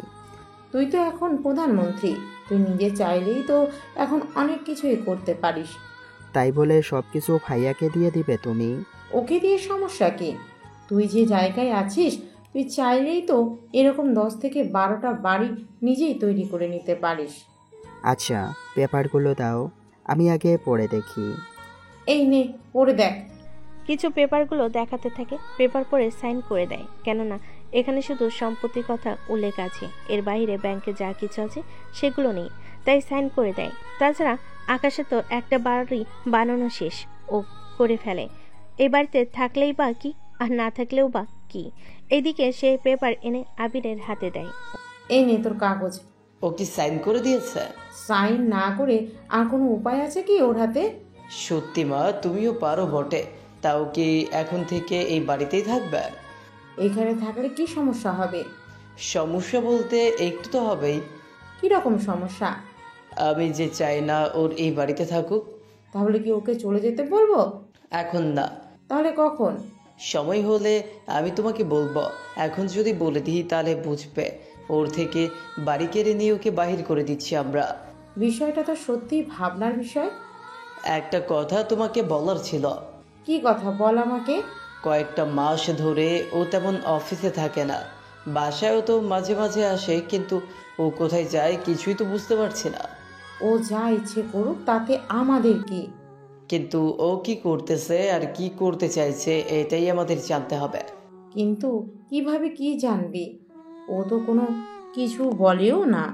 তুই তো এখন প্রধানমন্ত্রী, তুই নিজে চাইলেই তো এখন অনেক কিছুই করতে পারিস। তাই বলে সবকিছু ভাইয়াকে দিয়ে দিবে তুমি? ওকে দিয়ে সমস্যা কি? তুই যে জায়গায় আছিস, তুই চাইলেই তো এরকম 10 থেকে 12টা বাড়ি নিজেই তৈরি করে নিতে পারিস। আচ্ছা, পেপারগুলো দাও, আমি আগে পড়ে দেখি। এই নে, পড়ে দেখ। কিছু পেপারগুলো দেখাতে থাকে। পেপার পড়ে সাইন করে দেয়, কেননা এখানে শুধু সম্পত্তির কথা উল্লেখ আছে, এর বাইরে ব্যাংকে যা কিছু আছে সেগুলো নেই, তাই সাইন করে দেয়। তাছাড়া আকাশে তো একটা বাড়ি বানানো শেষ, ও করে ফেলে। এই বাড়িতে থাকলেই বা কি, আর না থাকলেও বা কি। এদিকে সে পেপার এনে আবিরের হাতে দেয়। এই নে তোর কাগজ। ও কি সাইন করে দিয়েছে? সাইন না করে আর কোনো উপায় আছে কি ওর হাতে? সত্যি মা, তুমিও পারো বটে। তাও কি এখন থেকে এই বাড়িতেই থাকবে? এখানে থাকলে কি সমস্যা হবে? সমস্যা বলতে একটু তো হবেই। কি রকম সমস্যা? আমি যে চাই না ওর এই বাড়িতে থাকুক। তাহলে কি ওকে চলে যেতে বলবো? এখন না। তাহলে কখন? সময় হলে আমি তোমাকে বলবো। এখন যদি বলে দিই তাহলে বুঝবে। ওর থেকে বাড়ি কেড়ে নিয়ে ওকে বাহির করে দিচ্ছি আমরা। বিষয়টা তো সত্যি ভাবনার বিষয়। একটা কথা তোমাকে বলার ছিল। কি কথা বল আমাকে। কয়েকটা মাস ধরে ও তেমন অফিসে থাকে না, বাসায়ও তো মাঝে মাঝে আসে, কিন্তু ও কোথায় যায় কিছুই তো বুঝতে পারছি না। ও যা ইচ্ছে করুক, তাতে আমাদের কি? কিন্তু ও কি করতেছে আর কি করতে চাইছে এটাই আমাদের জানতে হবে। কিন্তু কিভাবে কি জানবি? ও তো কোনো কিছু বলেও না।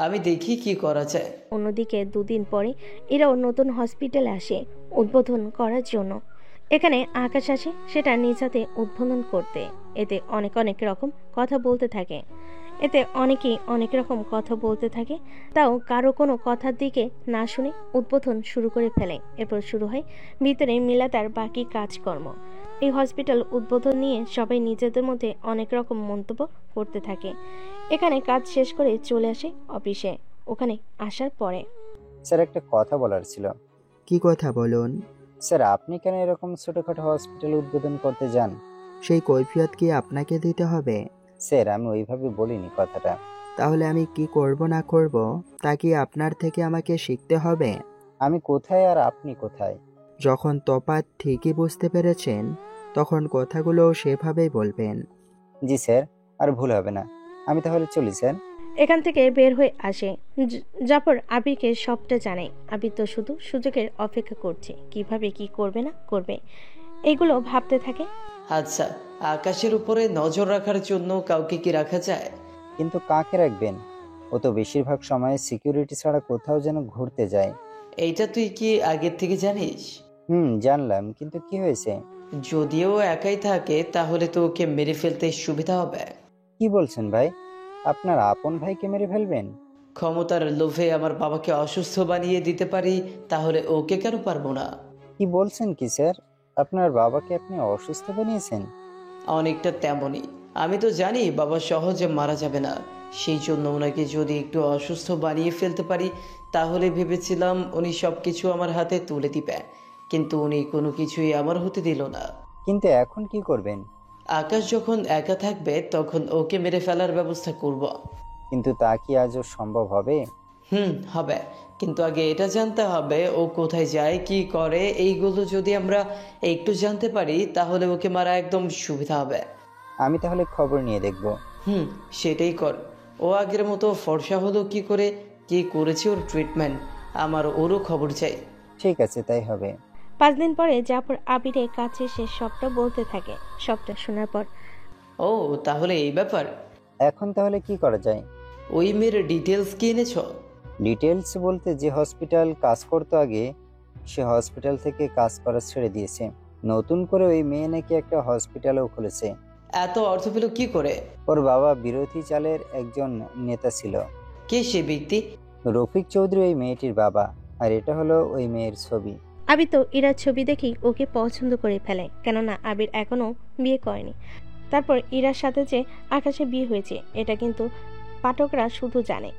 আমি দেখি কি করা যায়। অন্যদিকে 2 দিন পরে এরাও নতুন হসপিটালে আসে উদ্বোধন করার জন্য। এখানে আকাশ আসে সেটা নিজ হাতে উদ্বোধন করতে। এতে অনেক রকম কথা বলতে থাকে। তাও কারো কোনো কথার দিকে না শুনে উদ্বোধন শুরু করে ফেলে। এরপর শুরু হয় ভিতরে মিলাতার বাকি কাজকর্ম। এই হসপিটাল উদ্বোধন নিয়ে সবাই নিজেদের মধ্যে অনেক রকম মন্তব্য করতে থাকে। এখানে কাজ শেষ করে চলে আসে অফিসে। ওখানে আসার পরে স্যার, একটা কথা বলার ছিল। কি কথা বলুন। স্যার, আপনি কেন এরকম ছোটখাটো হসপিটাল উদ্বোধন করতে যান? সেই কৈফিয়ত কি আপনাকে দিতে হবে? স্যার, আমি ওইভাবে বলিনি কথাটা। তাহলে আমি কি করব না করব তা কি আপনার থেকে আমাকে শিখতে হবে? আমি কোথায় আর আপনি কোথায়? যখন তফাৎ ঠিকই বুঝতে পেরেছেন তখন কথাগুলো সেভাবেই বলবেন। জি স্যার, আর ভুল হবে না। আমি তাহলে চলি স্যার। এখান থেকে বের হয়ে আসে জাফর আবিরকে সবটা জানে। আবির তো শুধু সুযোগের অপেক্ষা করছে, কিভাবে কি করবে না করবে এগুলো ভাবতে থাকে। আচ্ছা, আকাশের উপরে নজর রাখার জন্য কাউকে কি রাখা যায়? কিন্তু কাকে রাখবেন? ও তো বেশিরভাগ সময় সিকিউরিটি ছাড়া কোথাও যেন ঘুরতে যায়। এইটা তুই কি আগের থেকে জানিস? জানলাম, কিন্তু কি হয়েছে? যদিও একাই থাকে তাহলে তো ওকে মেরে ফেলতে সুবিধা হবে। কি বলছেন ভাই? আপনার আপন ভাইকে মেরে ফেলবেন? ক্ষমতার লোভে আমার বাবাকে অসুস্থ বানিয়ে দিতে পারি, তাহলে ওকে কেন পারবো না? কি বলছেন কি স্যার? আপনার বাবাকে আপনি অসুস্থ বানিয়েছেন? অনেকটা তেমনই। আমি তো জানি বাবা সহজে মারা যাবে না, সেই জন্য ওনাকে যদি একটু অসুস্থ বানিয়ে ফেলতে পারি তাহলে ভেবেছিলাম উনি সব কিছু আমার হাতে তুলে দিবে, কিন্তু উনি কোনো কিছুই আমার হতে দিল না। কিন্তু এখন কি করবেন? আকাশ যখন একা থাকবে তখন ওকে মেরে ফেলার ব্যবস্থা করব। কিন্তু তা কি আজও সম্ভব হবে? হবে, কিন্তু আগে এটা জানতে হবে ও কোথায় যায়, কি করে। এইগুলো যদি আমরা একটু জানতে পারি তাহলে ওকে মারা একদম সুবিধা হবে। আমি তাহলে খবর নিয়ে দেখব। সেটাই কর। ও আগের মতো ফর্সা হলো কি করে, কি করেছে ওর ট্রিটমেন্ট, আমার ওরও খবর চাই। ঠিক আছে, তাই হবে। 5 দিন পরে জাফর আবিরের কাছে সে সবটা বলতে থাকে। সবটা শোনার পর, ও তাহলে এই ব্যাপার। এখন তাহলে কি করা যায়? ওই মেয়ের ডিটেলস কি এনেছ? ডিটেলস বলতে যে হসপিটাল কাজ করতো আগে, সে হসপিটাল থেকে কাজ করা ছেড়ে দিয়েছে। নতুন করে ওই মেয়ে নাকি একটা হসপিটালও খুলেছে। এত অর্থ পেল কি করে? ওর বাবা বিরোধী চালের একজন নেতা ছিল। কে সে ব্যক্তি? রফিক চৌধুরী ওই মেয়েটির বাবা, আর এটা হলো ওই মেয়ের ছবি। আবির তো ইরার ছবি দেখেই ওকে পছন্দ করে ফেলে, কেননা আবির এখনো বিয়ে করেনি। তারপর ইরার সাথে যে আকাশে বিয়ে হয়েছে এটা কিন্তু পাঠকরা শুধু জানে,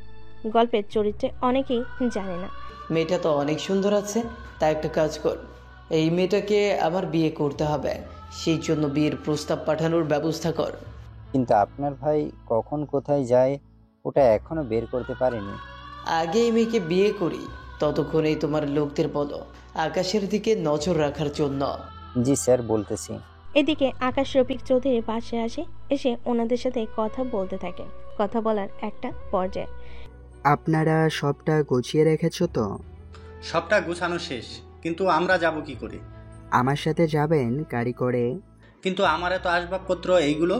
গল্পের চরিত্রে অনেকেই জানে না। মেয়েটা তো অনেক সুন্দর আছে, তাই একটা কাজ কর, এই মেয়েটাকে আমার বিয়ে করতে হবে, সেই জন্য বিয়ের প্রস্তাব পাঠানোর ব্যবস্থা কর। কিন্তু আপনার ভাই কখন কোথায় যায় ওটা এখনো বের করতে পারেনি। আগে এই মেয়েকে বিয়ে করি, ততক্ষণেই তোমার লোকদের বলো আকাশের দিকে নজর রাখার জন্য। জি স্যার, বলতেছি। এদিকে আকাশ রফিক চৌধুরীর পাশে আসে, এসে ওনাদের সাথে কথা বলতে থাকে। কথা বলার একটা পর্যায়ে, আপনারা সবটা গুছিয়ে রেখেছো তো? সবটা গুছানো শেষ, কিন্তু আমরা যাব কি করে? আমার সাথে যাবেন গাড়ি করে। কিন্তু আমার এত আসবাবপত্র, এইগুলো?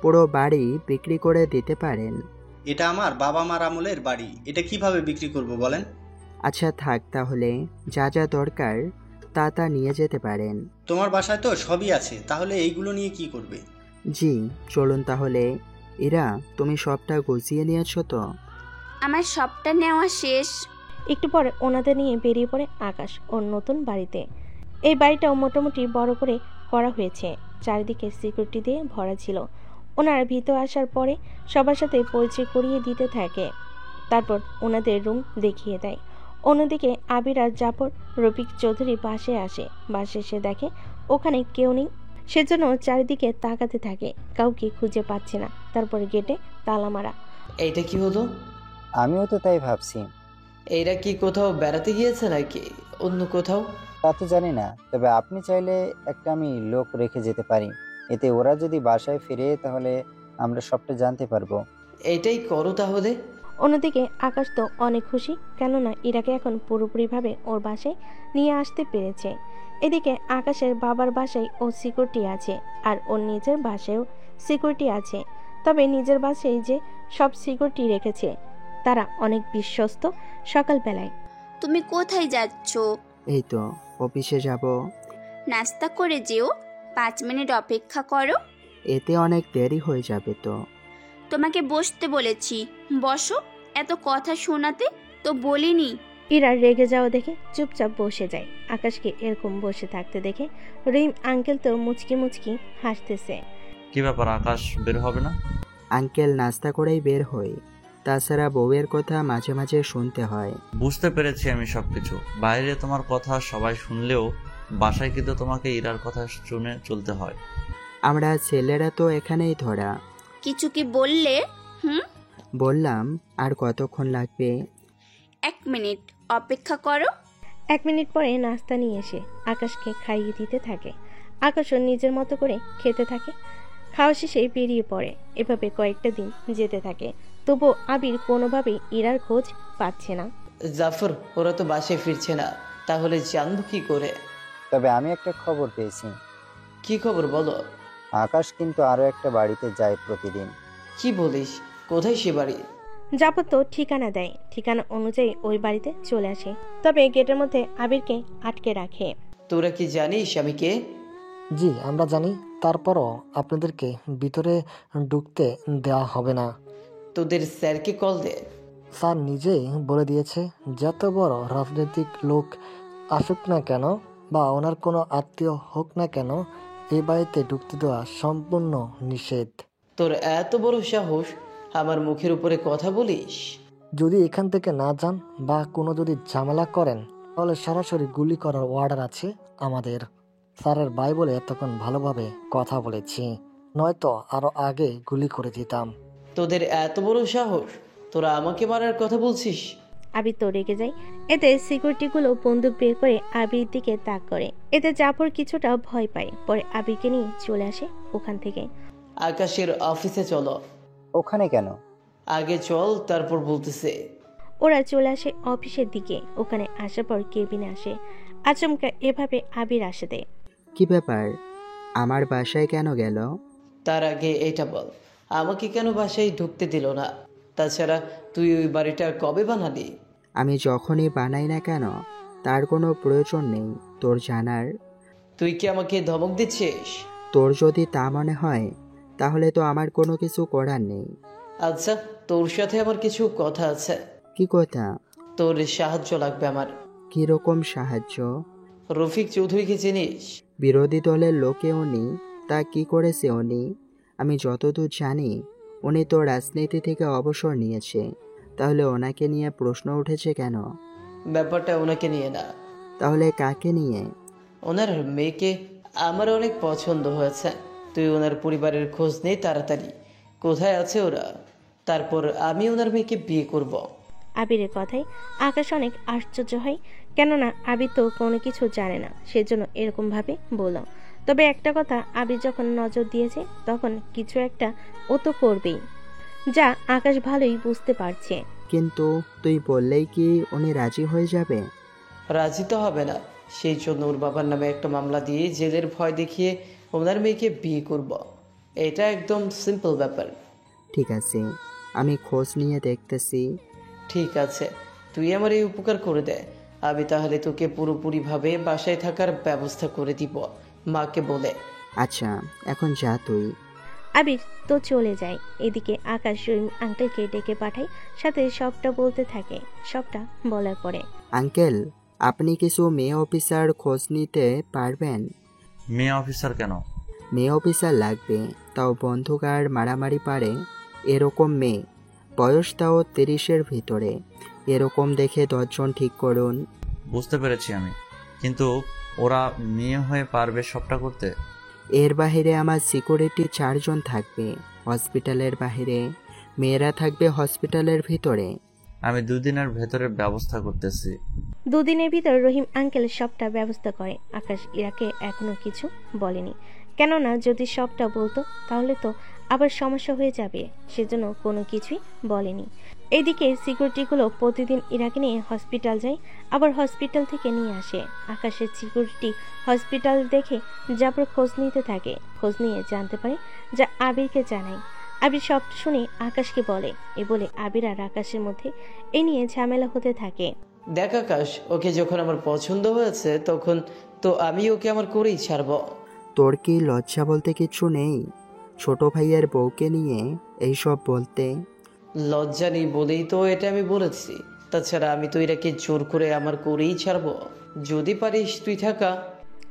পুরো বাড়ি বিক্রি করে দিতে পারেন। এটা আমার বাবা মার আমলের বাড়ি, এটা কিভাবে বিক্রি করব বলেন? আচ্ছা থাক, তাহলে যা যা দরকার তা নিয়ে যেতে পারেন। তোমার বাসায় তো সবই আছে, তাহলে এইগুলো নিয়ে কি করবে? জি চলুন তাহলে। ইরা, তুমি সবটা গুছিয়ে নিয়েছো তো? আমার সবটা নেওয়া শেষ। একটু পরে ওনাদের নিয়ে বেরিয়ে পড়ে আকাশ ওর নতুন বাড়িতে। এই বাড়িটাও মোটামুটি বড় করে করা হয়েছে, চারিদিকে সিকিউরিটি দিয়ে ভরা ছিল। ওনারা ভিতরে আসার পরে সবার সাথে পরিচয় করিয়ে দিতে থাকে, তারপর ওনাদের রুম দেখিয়ে দেয়। অন্যদিকে আবির আর জাফর রফিক চৌধুরী বাসে আসে। বাসে এসে দেখে ওখানে কেউ নেই, সেজন্য চারিদিকে তাকাতে থাকে, কাউকে খুঁজে পাচ্ছে না। তারপরে গেটে তালা মারা। এইটা কি হলো? আমিও তো তাই ভাবছি। এইরা কি কোথাও বেড়াতে গিয়েছে নাকি অন্য কোথাও? তা তো জানি না, তবে আপনি চাইলে একটা আমি লোক রেখে যেতে পারি, এতে ওরা যদি বাসায় ফিরে তাহলে আমরা সবটা জানতে পারবো। এটাই করো তাহলে। অন্যদিকে আকাশ তো অনেক খুশি, কেননা ইরাকে এখন পুরোপুরিভাবে ওর বাসায় নিয়ে আসতে পেরেছে। এদিকে আকাশের বাবার বাসায় ও সিকিউরিটি আছে, আর ওর নিজের বাসায়ও সিকিউরিটি আছে। তবে নিজের বাসায় যে সব সিকিউরিটি রেখেছে তারা অনেক বিশ্বস্ত। সকালবেলায়, তুমি কোথায় যাচ্ছ? এই তো অফিসে যাব। নাস্তা করে যেও, 5 মিনিট অপেক্ষা করো। এতে অনেক দেরি হয়ে যাবে তো। তোমাকে বসতে বলেছি, বসো। এত কথা শোনাতে তো বলিনি। ইরা রেগে যাওয়া দেখে চুপচাপ বসে যায়। আকাশকে এরকম বসে থাকতে দেখে রহিম আঙ্কেল তো মুচকি মুচকি হাসতেছে। কি ব্যাপার, আকাশ বের হবে না? আঙ্কেল নাস্তা করেই বের হই, তাছাড়া বউয়ের কথা মাঝে মাঝে শুনতে হয়। বুঝতে পেরেছি আমি সবকিছু। বাইরে তোমার কথা সবাই শুনলেও বাসায় কিন্তু তোমাকে ইরার কথা শুনে চলতে হয়। আমরা ছেলেরা তো এখানেই ধরা। কিছু কি বললে? বললাম, আর কতক্ষণ লাগবে? 1 মিনিট অপেক্ষা করো। 1 মিনিট পরে নাস্তা নিয়ে এসে আকাশকে খাইয়ে দিতে থাকে। আকাশও নিজের মতো করে খেতে থাকে। খাওয়া শেষে বেরিয়ে পড়ে। এভাবে কয়েকটা দিন যেতে থাকে। তবুও আবির কোনোভাবেই ইরার খোঁজ পাচ্ছে না। জাফর, ওরা তো বাসায় ফিরছে না, তাহলে জানবো কি করে? তবে আমি একটা খবর পেয়েছি। কি খবর বলো? আকাশ কিন্তু আরও একটা বাড়িতে যায় প্রতিদিন। কি বলিস? কোথায় সে বাড়ি? যাবত তো ঠিকানা দেয়, ঠিকানা অনুযায়ী ওই বাড়িতে চলে আসে। তবে গেটের মধ্যে আবিরকে আটকে রাখে। তোরা কি জানিস আমি কে? জি আমরা জানি, তারপরও আপনাদেরকে ভিতরে ঢুকতে দেওয়া হবে না। তোদের স্যারকে কল দে। স্যার নিজেই বলে দিয়েছে, যত বড় রাজনৈতিক লোক আসুক না কেন বা ওনার কোনো আত্মীয় হোক না কেন, এই বাড়িতে ঢুকতে দেওয়া সম্পূর্ণ নিষেধ। তোর এত বড় সাহস, আমার মুখের উপরে কথা বলিস? যদি এখান থেকে না যান বা কোনো যদি ঝামেলা করেন, তাহলে সরাসরি গুলি করার অর্ডার আছে আমাদের। স্যারের ভাই বলে এতক্ষণ ভালোভাবে কথা বলেছি, নয়তো আরো আগে গুলি করে দিতাম। তোদের এত বড় সাহস, তোরা আমাকে মারার কথা বলছিস? আবির তো রেগে যায়। এতে সিকিউরিটিগুলো বন্দুক বের করে আবির দিকে তাক করে। এতে জাফর কিছুটা ভয় পায়। পরে আবিরকে নিয়ে চলে আসে ওখান থেকে। আকাশের অফিসে চলো। ওখানে কেন? আগে চল, তারপর বলতেছে। ওরা চলে আসে অফিসের দিকে। ওখানে আসার পর কেবিনে আসে। আচমকা এভাবে আবির আসে দেয়। কি ব্যাপার, আমার বাসায় কেন গেল? তার আগে এটা বল, আমাকে কেন বাসায় ঢুকতে দিল না? তাছাড়া তুই ওই বাড়িটা কবে বানালি? আমি যখনই বানাই না কেন, তার কোনো প্রয়োজন নেই তোর জানার। তুই কি আমাকে ধমক দিচ্ছিস? তোর যদি তা মনে হয়, তাহলে তো আমার কোনো কিছু করার নেই। আচ্ছা, তোর সাথে আমার কিছু কথা আছে। কি কথা? তোর সাহায্য লাগবে আমার। কিরকম সাহায্য? রফিক চৌধুরীকে চিনিস? বিরোধী দলের লোকে উনি, তা কি করেছে উনি? আমি যতদূর জানি উনি তো রাজনীতি থেকে অবসর নিয়েছে, তাহলে ওনাকে নিয়ে প্রশ্ন উঠেছে কেন? ব্যাপারটা ওনাকে নিয়ে না। তাহলে কাকে নিয়ে? ওনার মেয়েকে আমার অনেক পছন্দ হয়েছে। তুই ওনার পরিবারের খোঁজ নেই তাড়াতাড়ি, কোথায় আছে ওরা, তারপর আমি ওনার মেয়েকে বিয়ে করব। আবিরের কথায় আকাশ অনেক আশ্চর্য হয়, কেননা আবির তো কোনো কিছু জানে না, সেজন্য এরকম ভাবে বলল। তবে একটা কথা, আবির যখন নজর দিয়েছে তখন কিছু একটা ও তো করবেই, যা আকাশ ভালোই বুঝতে পারছে। কিন্তু তুই বললেই কি উনি রাজি হয়ে যাবে? রাজি তো হবে না, সেই জন্য ওর বাবার নামে একটা মামলা দিয়ে জেলের ভয় দেখিয়ে ওনার মেয়েকে বিয়ে করব। এটা একদম সিম্পল ব্যাপার। ঠিক আছে, আমি খোঁজ নিয়ে দেখতেছি। ঠিক আছে, তুই আমার এই উপকার করে দে। আমি তাহলে তোকে পুরোপুরিভাবে বাসায় থাকার ব্যবস্থা করে দিব, মাকে বলে। আচ্ছা, এখন যা তুই। আবির তো চলে যায়। এদিকে আকাশ রহিম আঙ্কেলকে ডেকে পাঠায়, সাথে সবটা বলতে থাকে। সবটা বলার পরে, আঙ্কেল, আপনি কিছু মেয়ে অফিসার খোঁজ নিতে পারবেন? মেয়ে অফিসার কেন? মেয়ে অফিসার লাগবে, তাও বন্দুক আর মারামারি পারে এরকম মেয়ে, বয়স তাও 30-এর ভিতরে। এরকম দেখে 10 জন ঠিক করুন। বুঝতে পেরেছি আমি, কিন্তু ওরা মেয়ে হয়ে পারবে সবটা করতে? এর বাহিরে আমার সিকিউরিটি 4 জন থাকবে হসপিটালের বাহিরে, মেয়েরা থাকবে হসপিটালের ভিতরে। আমি 2 দিনের ভেতরে ব্যবস্থা করতেছি। 2 দিনের ভিতর রহিম আঙ্কেল সবটা ব্যবস্থা করে। আকাশ ইরাকে এখনো কিছু বলেনি, কেননা যদি সবটা বলতো তাহলে তো আবার সমস্যা হয়ে যাবে, সেজন্য কোনো কিছুই বলেনি। এইদিকে সিকিউরিটিগুলো প্রতিদিন ইরাকে নিয়ে হসপিটাল যায়, আবার হসপিটাল থেকে নিয়ে আসে। আকাশের সিকিউরিটি হসপিটাল দেখে জাফর খোঁজ নিতে থাকে। খোঁজ নিয়ে জানতে পারে, যা আবিরকে জানায়। আবির সব শুনে আকাশকে বলে। এ বলে আবির আর আকাশের মধ্যে এ নিয়ে ঝামেলা হতে থাকে। দেখ আকাশ, ওকে যখন আমার পছন্দ হয়েছে তখন তো আমি ওকে আমার করেই ছাড়ব। তোর কি লজ্জা বলতে কিছু নেই? ছোট ভাইয়ের বউকে নিয়ে এইসব বলতে? লজ্জা নেই বলেই তো এটা আমি বলেছি। তাছাড়া আমি তো এটাকে জোর করে আমার করেই ছাড়ব। যদি পারিস তুই থাকা।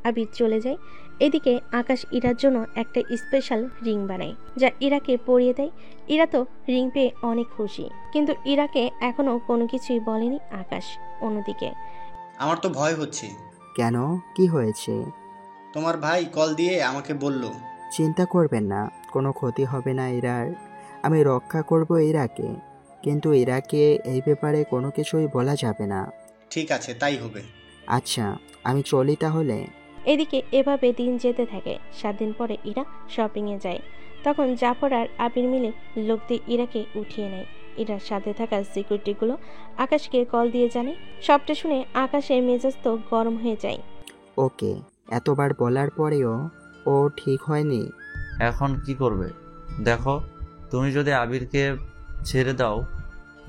আবির চলে যায়। এদিকে আকাশ ইরার জন্য একটা স্পেশাল রিং বানায়, যা ইরাকে পরিয়ে দেয়। ইরা তো রিং পেয়ে অনেক খুশি, কিন্তু ইরাকে এখনো কোনো কিছুই বলেনি আকাশ। অন্যদিকে আমার তো ভয় হচ্ছে। কেন, কি হয়েছে? তোমার ভাই কল দিয়ে আমাকে বলল। চিন্তা করবেন না, কোনো ক্ষতি হবে না ইরার। আমি রক্ষা করব ইরাকে, কিন্তু ইরাকে এই ব্যাপারে কোনো কিছুই বলা যাবে না। ঠিক আছে, তাই হবে। আচ্ছা, আমি চলি তাহলে। এদিকে এভাবে দিন যেতে থাকে। 7 দিন পরে ইরা শপিংয়ে যায়। তখন জাফর আর আবির মিলে লোক দিয়ে ইরাকে উঠিয়ে নেয়। ইরার সাথে থাকা সিকিউরিটিগুলো আকাশকে কল দিয়ে জানে। সবটা শুনে আকাশের মেজাজ তো গরম হয়ে যায়। ওকে, এতবার বলার পরেও ও ঠিক হয়নি। এখন কি করবে? দেখো, তুমি যদি আবিরকে ছেড়ে দাও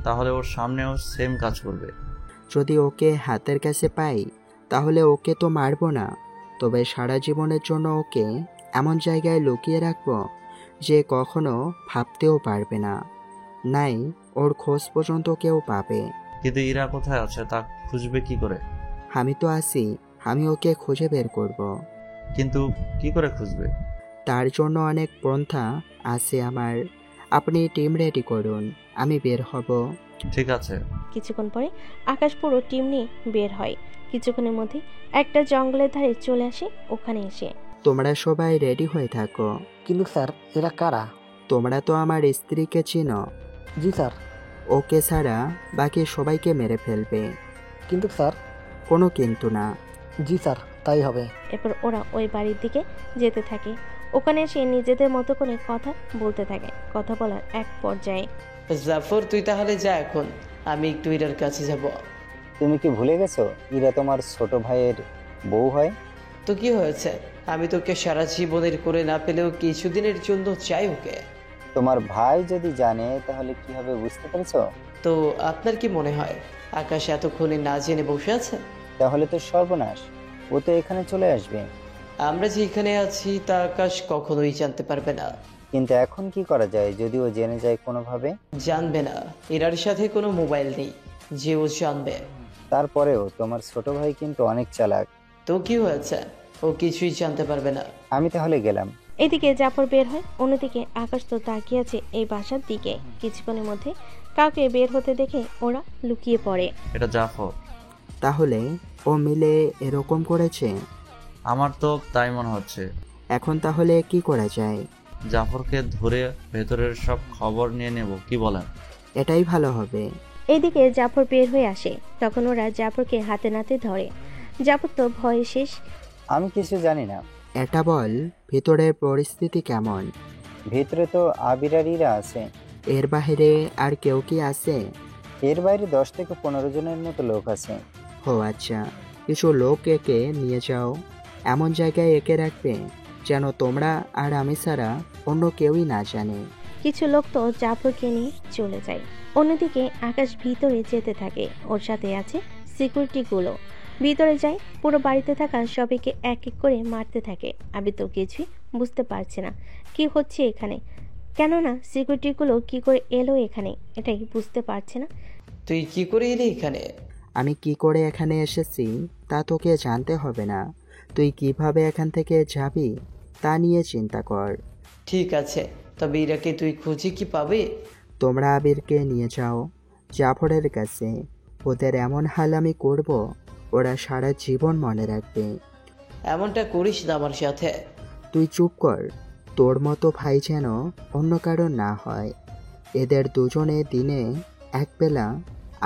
তাহলে ওর সামনেও সেম কাজ করবে। যদি ওকে হাতের কাছে পাই তাহলে ওকে তো মারবো না, তবে সারা জীবনের জন্য ওকে এমন জায়গায় লুকিয়ে রাখবো যে কখনো ভাবতেও পারবে না, নাই ওর খোঁজ পর্যন্ত কেউ পাবে। কিন্তু ইরা কোথায় আছে তা খুঁজবে কি করে? আমি তো আছি, আমি ওকে খুঁজে বের করব। কিন্তু কি করে খুঁজবে? তার জন্য অনেক পন্থা আছে আমার। আপনি টিম রেডি করুন, আমি বের হব। ঠিক আছে। কিছুক্ষণ পরে আকাশ পুরো টিম নিয়ে বের হয়। কিছুক্ষণের মধ্যে একটা জঙ্গলের ধারে চলে আসে। ওখানে এসে তোমরা সবাই রেডি হয়ে থাকো। কিন্তু স্যার, এরা কারা? তোমরা তো আমার স্ত্রীকে চিনো। জি স্যার। ওকে ছাড়া বাকি সবাইকে মেরে ফেলবে। কিন্তু স্যার। কোনো কিন্তু না। জি স্যার, তাই হবে। এরপর ওরা ওই বাড়ির দিকে যেতে থাকে। ওখানে এসে নিজেদের মতো করে কথা বলতে থাকে। কথা বলার এক পর্যায়ে, জাফর তুই তাহলে যা, এখন আমি একটু ইরার কাছে যাব। তুমি কি ভুলে গেছো ইরা তোমার ছোট ভাইয়ের বউ হয়? তো কি হয়েছে, আমি তোকে সারা জীবনের করে না পেলেও কিছুদিনের জন্য চাই ওকে। তোমার ভাই যদি জানে তাহলে কি হবে বুঝতে পেরেছো? তো আপনার কি মনে হয় আকাশ এতক্ষণে না জেনে বসে আছে? তাহলে তো সর্বনাশ, ও তো এখানে চলে আসবে। আমরা যে এখানে আছি তা আকাশ কখনোই জানতে পারবে না। কিন্তু এখন কি করা যায় যদি ও জেনে যায় কোনোভাবে? জানবে না, এরার সাথে কোনো মোবাইল নেই যে ও জানবে। তারপরেও তোমার ছোট ভাই কিন্তু অনেক চালাক। তো কি হয়েছে, ও কিছুই জানতে পারবে না। আমি তাহলে গেলাম। এদিকে জাফর বের হয়। অন্যদিকে আকাশ তো তাকিয়ে আছে এই বাসার দিকে। কিছুক্ষণের মধ্যে কাউকে বের হতে দেখে ওরা লুকিয়ে পড়ে। এটা জাফর। তাহলে ও মিলে এরকম করেছে? আমার তো তাই মনে হচ্ছে। এখন তাহলে কি করা যায়? জাফরকে ধরে ভেতরের সব খবর নিয়ে নেব, কি বলেন? এটাই ভালো হবে। এদিকে জাফর বের হয়ে আসে। তখন ওরা জাফরকে হাতে নাতে ধরে। জাফর তো ভয়ে শেষ। আমি কিছু জানি না। এটা বল, ভিতরের পরিস্থিতি কেমন? ভিতরে তো আবিরারিরা আছে। এর বাইরে আর কেউ কি আছে? এর বাইরে 10 থেকে 15 জনের মতো লোক আছে। ও আচ্ছা, কিছু লোক একে নিয়ে যাও, এমন জায়গায় একে রাখবে যেন তোমরা আর আমি ছাড়া অন্য কেউই না জানে। কিছু লোক তো জাফরকে নিয়ে চলে যায়। অন্যদিকে আকাশ ভিতরে যেতে থাকে। ওর সাথে আছে সিকিউরিটিগুলো। ভিতরে যায়, পুরো বাড়িতে থাকা সবাইকে এক এক করে মারতে থাকে। আমি তো কিছুই বুঝতে পারছি না কি হচ্ছে এখানে। কেননা সিকিউরিটিগুলো কি করে এলো এখানে, এটাই বুঝতে পারছি না। তুই কি করে এলি এখানে? আমি কি করে এখানে এসেছি তা তোকে জানতে হবে না। তুই কিভাবে এখান থেকে যাবি তা নিয়ে চিন্তা কর। ঠিক আছে, তবে ইরাকে তুই খুঁজে কি পাবে? তোমরা আবিরকে নিয়ে যাও জাফরের কাছে। ওদের এমন হাল আমি করব, ওরা সারা জীবন মনে রাখবে। এমনটা করিস না আমার সাথে। তুই চুপ কর। তোর মতো ভাই যেন অন্য কারো না হয়। এদের দুজনে দিনে একবেলা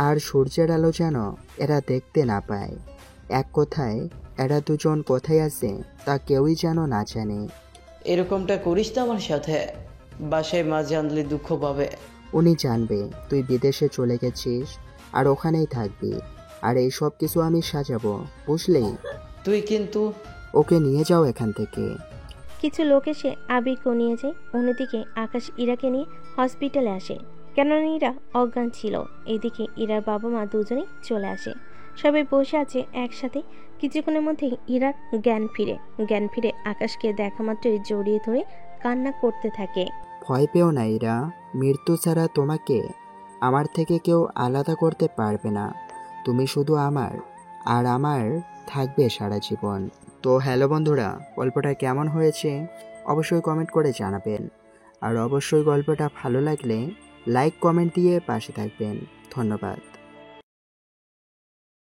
আর সূর্যের আলো যেন এরা দেখতে না পায়। এক কথায় এরা দুজন কোথায় আছে তা কেউই যেন না জানে। এরকমটা করিস না আমার সাথে। বাসায় মা জানলে দুঃখ পাবে। উনি জানবে তুই বিদেশে চলে গেছিস আর ওখানেই থাকবি, আর এই সব কিছু আমি সাজাবো, বুঝলি? তুই কিন্তু ওকে নিয়ে যাও এখান থেকে। কিছু লোক এসে আবিরকে নিয়ে যায়। অন্যদিকে আকাশ ইরাকে নিয়ে হসপিটালে আসে, কেননা ইরা অজ্ঞান ছিল। এদিকে ইরার বাবা মা দুজনেই চলে আসে। সবাই বসে আছে একসাথে। কিছুক্ষণের মধ্যে ইরার জ্ঞান ফিরে আকাশকে দেখা মাত্রই জড়িয়ে ধরে কান্না করতে থাকে। ভয় পেও না ইরা, মৃত্যু ছাড়া তোমাকে আমার থেকে কেউ আলাদা করতে পারবে না। তুমি শুধু আমার, আর আমার থাকবে সারা জীবন। তো হ্যালো বন্ধুরা, গল্পটা কেমন হয়েছে অবশ্যই কমেন্ট করে জানাবেন। আর অবশ্যই গল্পটা ভালো লাগলে লাইক কমেন্ট দিয়ে পাশে থাকবেন। ধন্যবাদ।